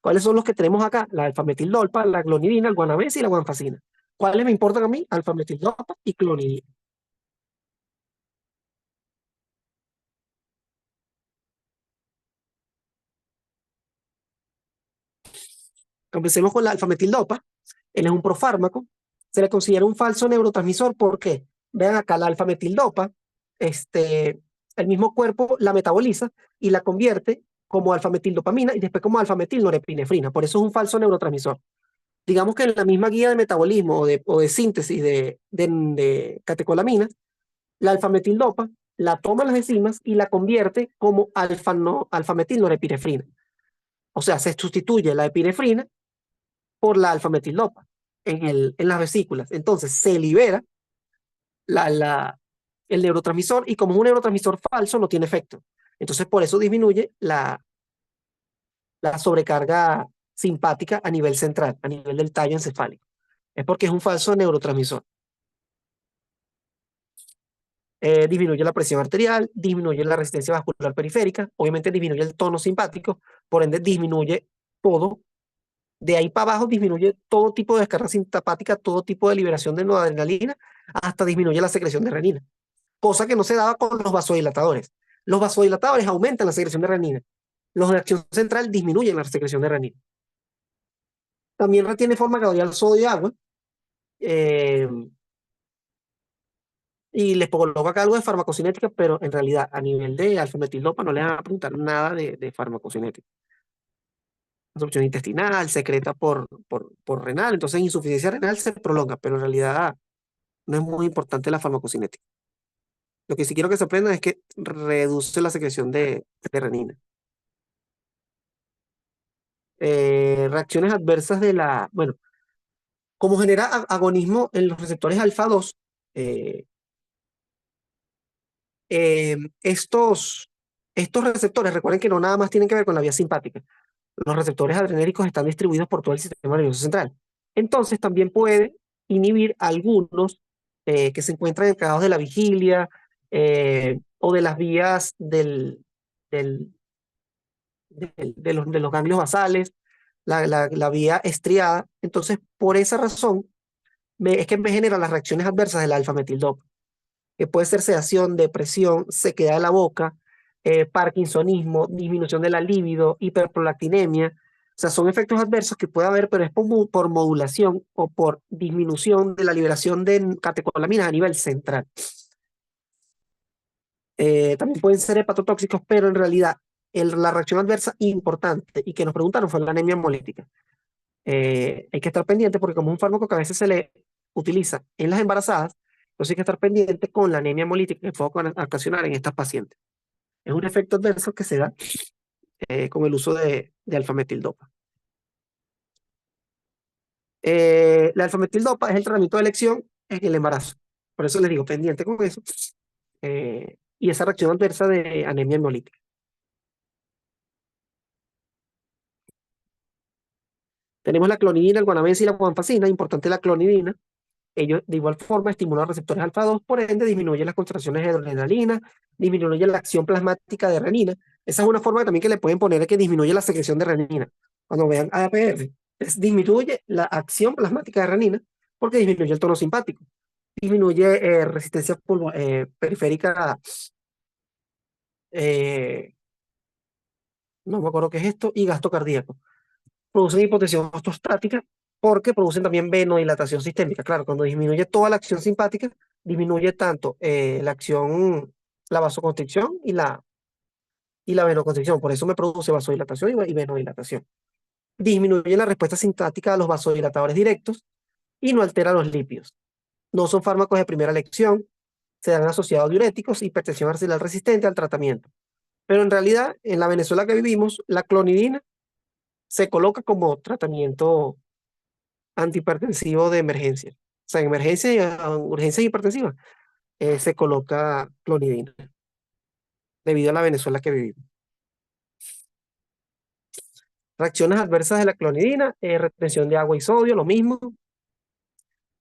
¿Cuáles son los que tenemos acá? La alfametildolpa, la clonidina, el guanabes y la guanfacina. ¿Cuáles me importan a mí? Alfametildolpa y clonidina. Comencemos con la alfametildolpa. Él es un profármaco. Se le considera un falso neurotransmisor. ¿Por qué? Vean acá, la alfametildolpa, el mismo cuerpo la metaboliza y la convierte como alfametildopamina y después como alfametilnorepinefrina. Por eso es un falso neurotransmisor. Digamos que en la misma guía de metabolismo o de síntesis de catecolaminas, la alfametildopa la toma las enzimas y la convierte como alfametilnorepinefrina. O sea, se sustituye la epinefrina por la alfametildopa en las vesículas. Entonces se libera el neurotransmisor y como es un neurotransmisor falso no tiene efecto. Entonces por eso disminuye la sobrecarga simpática a nivel central, a nivel del tallo encefálico. Es porque es un falso neurotransmisor. Disminuye la presión arterial, disminuye la resistencia vascular periférica, obviamente disminuye el tono simpático, por ende disminuye todo. De ahí para abajo disminuye todo tipo de descarga simpática, todo tipo de liberación de noradrenalina, hasta disminuye la secreción de renina, cosa que no se daba con los vasodilatadores. Los vasodilatadores aumentan la secreción de renina. Los de acción central disminuyen la secreción de renina. También retiene forma gradual sodio y agua. Y les coloco acá algo de farmacocinética, pero en realidad a nivel de alfametildopa no les van a preguntar nada de farmacocinética. Absorción intestinal, secreta por renal, entonces insuficiencia renal se prolonga, pero en realidad no es muy importante la farmacocinética. Lo que sí quiero que se aprendan es que reduce la secreción de renina. Reacciones adversas bueno, como genera agonismo en los receptores alfa-2, estos receptores, recuerden que no nada más tienen que ver con la vía simpática. Los receptores adrenérgicos están distribuidos por todo el sistema nervioso central. Entonces también puede inhibir algunos que se encuentran encargados de la vigilia o de las vías de los ganglios basales, la vía estriada. Entonces, por esa razón, es que me generan las reacciones adversas del alfa-metildopa, que puede ser sedación, depresión, sequedad de la boca, parkinsonismo, disminución de la libido, hiperprolactinemia. O sea, son efectos adversos que puede haber, pero es por modulación o por disminución de la liberación de catecolaminas a nivel central. También pueden ser hepatotóxicos, pero en realidad la reacción adversa importante y que nos preguntaron fue la anemia hemolítica. Hay que estar pendiente porque como es un fármaco que a veces se le utiliza en las embarazadas, entonces hay que estar pendiente con la anemia hemolítica que puede ocasionar en estas pacientes. Es un efecto adverso que se da con el uso de alfametildopa. La alfametildopa es el tratamiento de elección en el embarazo. Por eso les digo, pendiente con eso. Y esa reacción adversa de anemia hemolítica. Tenemos la clonidina, el guanabenzina y la guanfacina. Importante la clonidina. Ellos de igual forma estimulan los receptores alfa 2, por ende disminuye las concentraciones de adrenalina, disminuye la acción plasmática de renina. Esa es una forma también que le pueden poner que disminuye la secreción de renina. Cuando vean APR, disminuye la acción plasmática de renina porque disminuye el tono simpático. Disminuye resistencia periférica, no me acuerdo qué es esto, y gasto cardíaco. Producen hipotensión ortostática porque producen también venodilatación sistémica. Claro, cuando disminuye toda la acción simpática, disminuye tanto la vasoconstricción y la venoconstricción. Por eso me produce vasodilatación y venodilatación. Disminuye la respuesta sintática a los vasodilatadores directos y no altera los lípidos. No son fármacos de primera elección, se dan asociados a diuréticos, hipertensión arterial resistente al tratamiento. Pero en realidad, en la Venezuela que vivimos, la clonidina se coloca como tratamiento antihipertensivo de emergencia. O sea, en emergencia y urgencia hipertensiva se coloca clonidina debido a la Venezuela que vivimos. Reacciones adversas de la clonidina, retención de agua y sodio, lo mismo.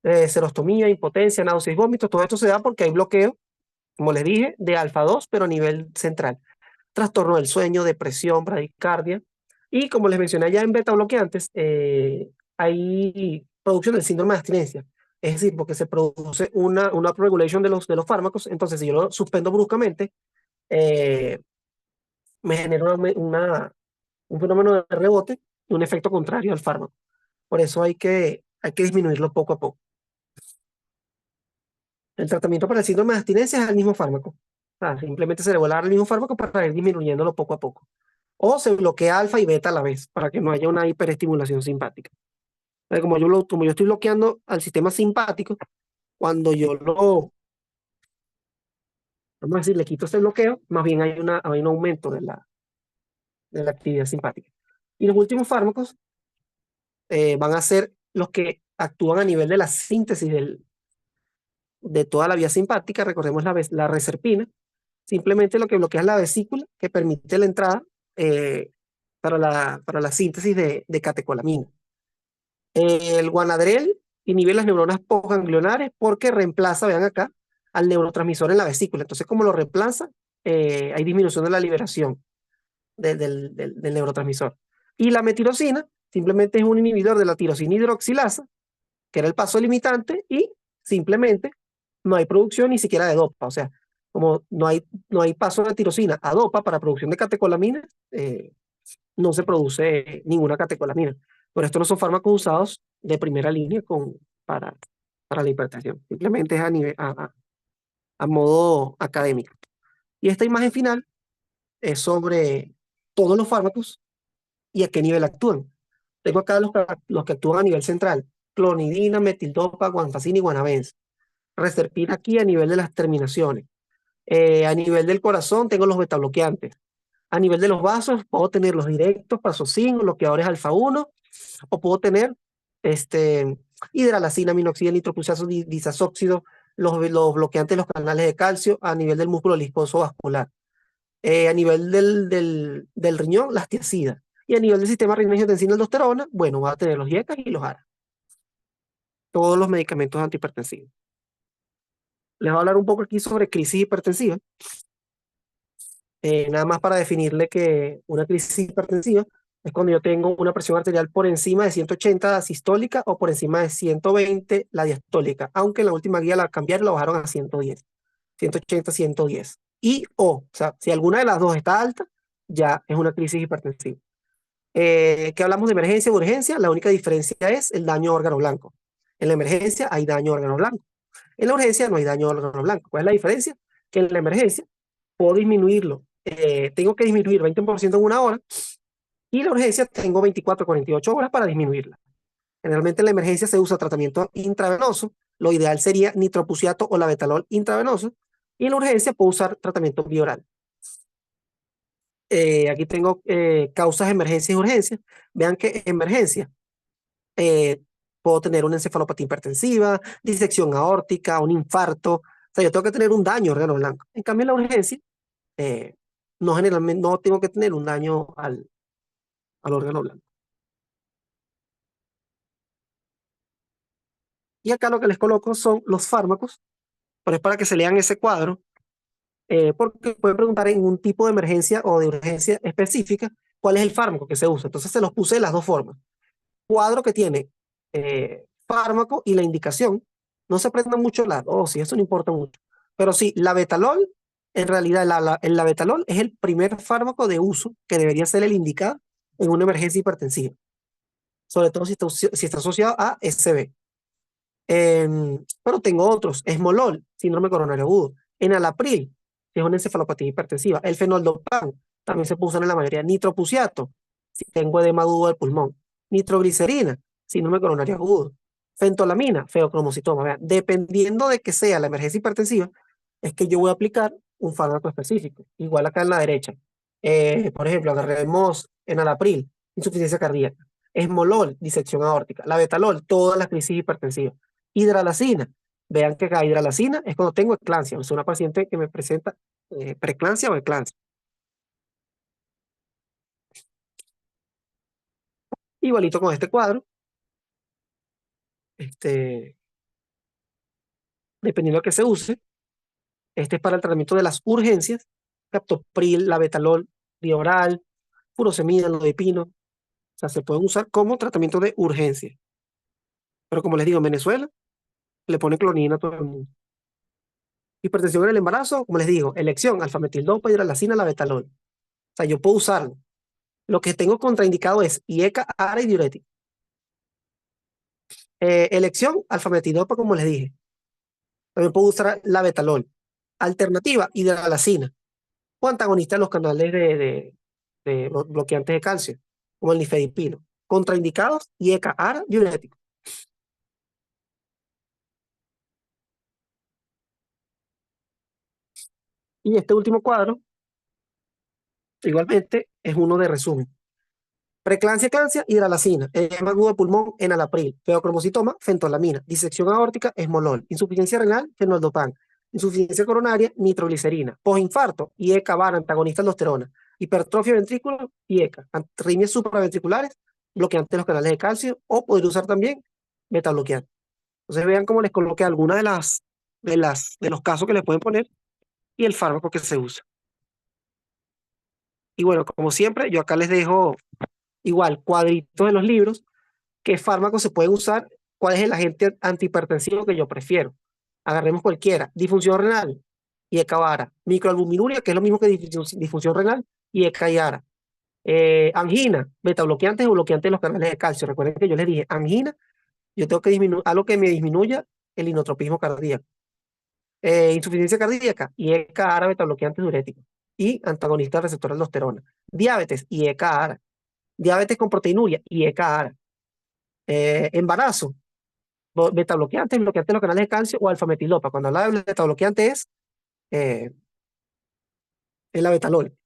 Serostomía, impotencia, náuseas y vómitos. Todo esto se da porque hay bloqueo, como les dije, de alfa 2, pero a nivel central. Trastorno del sueño, depresión, bradicardia. Y como les mencioné ya en beta bloqueantes, hay producción del síndrome de abstinencia. Es decir, porque se produce una upregulation de los fármacos. Entonces, si yo lo suspendo bruscamente, me genera un fenómeno de rebote y un efecto contrario al fármaco. Por eso hay que disminuirlo poco a poco. El tratamiento para el síndrome de abstinencia es el mismo fármaco. O sea, simplemente se le vuelve a dar el mismo fármaco para ir disminuyéndolo poco a poco. O se bloquea alfa y beta a la vez, para que no haya una hiperestimulación simpática. Como yo estoy bloqueando al sistema simpático, cuando yo vamos a decir, le quito ese bloqueo, más bien hay un aumento de la actividad simpática. Y los últimos fármacos van a ser los que actúan a nivel de la síntesis de toda la vía simpática. Recordemos la reserpina. Simplemente lo que bloquea es la vesícula, que permite la entrada para la síntesis de catecolamina. El guanadrel inhibe las neuronas postganglionares porque reemplaza, vean acá, al neurotransmisor en la vesícula. Entonces, como lo reemplaza, hay disminución de la liberación del neurotransmisor. Y la metirosina simplemente es un inhibidor de la tirosina hidroxilasa, que era el paso limitante, y simplemente no hay producción ni siquiera de dopa. O sea, como no hay paso de tirosina a dopa para producción de catecolamina, no se produce ninguna catecolamina. Pero estos no son fármacos usados de primera línea para la hipertensión. Simplemente es a modo académico. Y esta imagen final es sobre todos los fármacos y a qué nivel actúan. Tengo acá los que actúan a nivel central: clonidina, metildopa, guanfacina y guanabenzina. Reserpina aquí a nivel de las terminaciones. A nivel del corazón tengo los betabloqueantes. A nivel de los vasos puedo tener los directos, pasocin, bloqueadores alfa 1, o puedo tener hidralacina, minoxidil, nitrocruciazo, disazóxido, los bloqueantes de los canales de calcio a nivel del músculo liscoso vascular. A nivel del riñón, las tiacidas. Y a nivel del sistema renina-angiotensina-aldosterona, bueno, va a tener los IECA y los ARA. Todos los medicamentos antihipertensivos. Les voy a hablar un poco aquí sobre crisis hipertensiva. Nada más para definirle que una crisis hipertensiva es cuando yo tengo una presión arterial por encima de 180 sistólica o por encima de 120 la diastólica, aunque en la última guía la cambiaron, la bajaron a 110. 180, 110. O sea, si alguna de las dos está alta, ya es una crisis hipertensiva. ¿Qué hablamos de emergencia o urgencia? La única diferencia es el daño a órgano blanco. En la emergencia hay daño a órgano blanco. En la urgencia no hay daño a órgano blanco. ¿Cuál es la diferencia? Que en la emergencia puedo disminuirlo. Tengo que disminuir 20% en una hora y la urgencia tengo 24 48 horas para disminuirla. Generalmente en la emergencia se usa tratamiento intravenoso. Lo ideal sería nitroprusiato o labetalol intravenoso. Y en la urgencia puedo usar tratamiento bioral. Aquí tengo causas de emergencia y urgencia. Vean que en emergencia puedo tener una encefalopatía hipertensiva, disección aórtica, un infarto. O sea, yo tengo que tener un daño al órgano blanco. En cambio, en la urgencia, no generalmente no tengo que tener un daño al órgano blanco. Y acá lo que les coloco son los fármacos, pero es para que se lean ese cuadro, porque pueden preguntar en un tipo de emergencia o de urgencia específica cuál es el fármaco que se usa. Entonces se los puse de las dos formas. Cuadro que tiene fármaco y la indicación. No se aprendan mucho la dosis, eso no importa mucho. Pero sí, la betalol, en realidad el labetalol es el primer fármaco de uso que debería ser el indicado en una emergencia hipertensiva, sobre todo si está asociado a SB. Pero tengo otros, esmolol, síndrome coronario agudo, enalapril, que es una encefalopatía hipertensiva, el fenoldopam, también se puso en la mayoría, nitroprusiato, si tengo edema agudo del pulmón, nitroglicerina, síndrome coronario agudo, fentolamina, feocromocitoma. Vean, dependiendo de que sea la emergencia hipertensiva, es que yo voy a aplicar un fármaco específico, igual acá en la derecha. Por ejemplo, agarremos enalapril, insuficiencia cardíaca, esmolol, disección aórtica, la betalol, todas las crisis hipertensivas. Hidralacina. Vean que la hidralacina es cuando tengo eclampsia, o sea, una paciente que me presenta preeclampsia o eclampsia. Igualito con este cuadro, dependiendo de que se use, este es para el tratamiento de las urgencias, captopril, labetalol, dioral, furosemida, lodipino, o sea, se pueden usar como tratamiento de urgencia. Pero como les digo, en Venezuela le pone clonidina a todo el mundo. Hipertensión en el embarazo, como les digo, elección, alfametildopa, hidralacina, labetalol. O sea, yo puedo usarlo. Lo que tengo contraindicado es IECA, ARA y diurético. Elección, alfametidopa, como les dije. También puedo usar la betalol. Alternativa, hidralacina. O antagonista de los canales de bloqueantes de calcio, como el nifedipino. Contraindicados, IECA, ARA, diurético. Y este último cuadro, igualmente, es uno de resumen. Preeclampsia, eclampsia, hidralacina, edema agudo de pulmón, enalapril, feocromocitoma, fentolamina, disección aórtica, esmolol, insuficiencia renal, fenoldopam, insuficiencia coronaria, nitroglicerina, postinfarto, IECA, VAR, antagonista aldosterona, hipertrofia ventrículo, IECA, arritmias supraventriculares, bloqueantes de los canales de calcio, o poder usar también betabloqueante. Entonces vean cómo les coloqué algunas de los casos que les pueden poner y el fármaco que se usa. Y bueno, como siempre, yo acá les dejo igual cuadritos de los libros, qué fármacos se pueden usar, cuál es el agente antihipertensivo que yo prefiero. Agarremos cualquiera. Disfunción renal, IECA-VARA. Microalbuminuria, que es lo mismo que disfunción renal, IECA-IARA. Angina, betabloqueantes o bloqueantes de los canales de calcio. Recuerden que yo les dije, angina, yo tengo que disminuir algo que me disminuya el inotropismo cardíaco. Insuficiencia cardíaca, IECA-ARA, betabloqueantes diuréticos. Y antagonista del receptor de aldosterona. Diabetes, IECA-ARA. Diabetes con proteinuria, IECA-ARA. Embarazo, betabloqueantes, bloqueantes de los canales de calcio o alfametilopa. Cuando habla de betabloqueante es la betalol.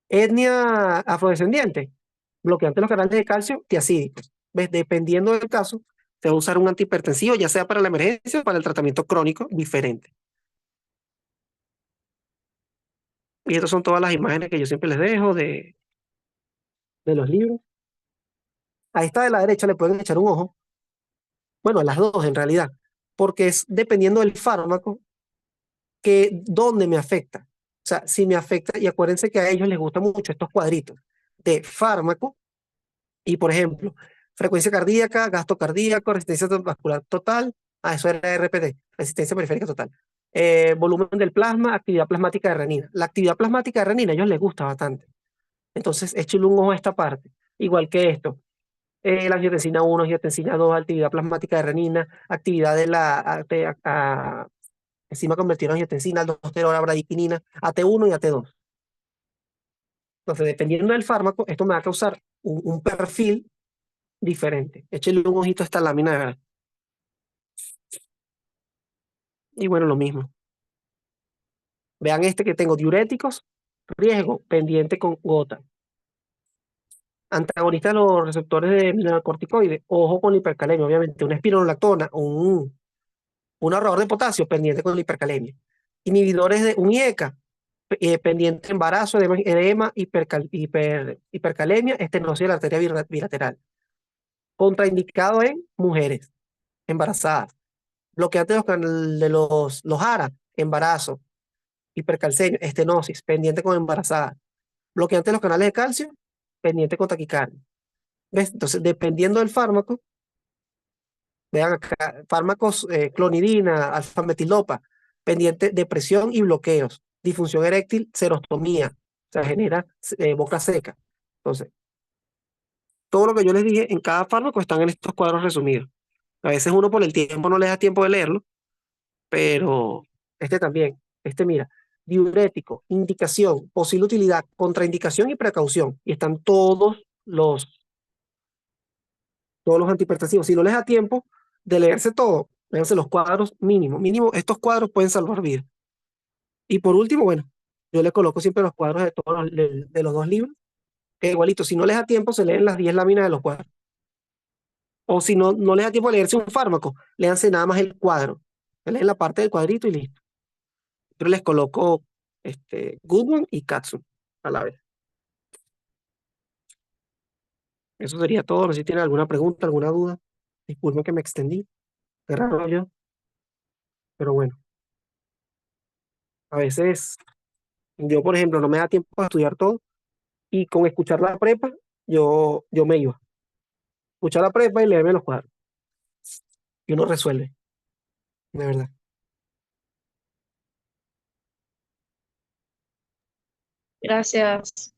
Etnia afrodescendiente, bloqueante de los canales de calcio, tiacídicos. ¿Ves? Dependiendo del caso, se va a usar un antihipertensivo, ya sea para la emergencia o para el tratamiento crónico diferente. Y estas son todas las imágenes que yo siempre les dejo de los libros. A esta de la derecha le pueden echar un ojo. Bueno, a las dos en realidad, porque es dependiendo del fármaco que dónde me afecta. O sea, si me afecta, y acuérdense que a ellos les gustan mucho estos cuadritos de fármaco, y por ejemplo, frecuencia cardíaca, gasto cardíaco, resistencia vascular total, eso era RPT, resistencia periférica total. Volumen del plasma, actividad plasmática de renina. La actividad plasmática de renina a ellos les gusta bastante. Entonces, échale un ojo a esta parte, igual que esto. La angiotensina 1, angiotensina 2, actividad plasmática de renina, actividad de la enzima convertida en angiotensina, aldosterona, bradipinina, AT1 y AT2. Entonces, dependiendo del fármaco, esto me va a causar un perfil diferente. Échale un ojito a esta lámina de verdad. Y bueno, lo mismo. Vean este que tengo diuréticos, riesgo, pendiente con gota. Antagonista de los receptores de mineralocorticoides, ojo con la hipercalemia, obviamente. Una espironolactona, un ahorrador de potasio, pendiente con la hipercalemia. Inhibidores de un IECA, pendiente embarazo, edema, hipercalemia, estenosis de la arteria bilateral. Contraindicado en mujeres embarazadas. Bloqueante de los ARA, embarazo, hipercalcemia, estenosis, pendiente con embarazada. Bloqueante de los canales de calcio, pendiente con taquicardia. ¿Ves? Entonces, dependiendo del fármaco, vean acá, fármacos, clonidina, alfametilopa, pendiente depresión y bloqueos, disfunción eréctil, serostomía, o sea, genera boca seca. Entonces, todo lo que yo les dije en cada fármaco están en estos cuadros resumidos. A veces uno por el tiempo no le da tiempo de leerlo, pero este también, este mira, diurético, indicación, posible utilidad, contraindicación y precaución. Y están todos los antihipertensivos. Si no les da tiempo de leerse todo, léanse los cuadros mínimo. Mínimo, estos cuadros pueden salvar vidas. Y por último, bueno, yo le coloco siempre los cuadros de todos de los dos libros, que igualito, si no les da tiempo, se leen las 10 láminas de los cuadros. O si no les da tiempo de leerse un fármaco, léanse nada más el cuadro. Leen la parte del cuadrito y listo. Yo les coloco Goodman y Katsu a la vez. Eso sería todo. No sé si tienen alguna pregunta, alguna duda. Disculpen que me extendí. Qué raro yo. Pero bueno, a veces yo, por ejemplo, no me da tiempo de estudiar todo y con escuchar la prepa, yo me iba. Escuchar la prepa y leerme los cuadros. Y uno resuelve, de verdad. Gracias.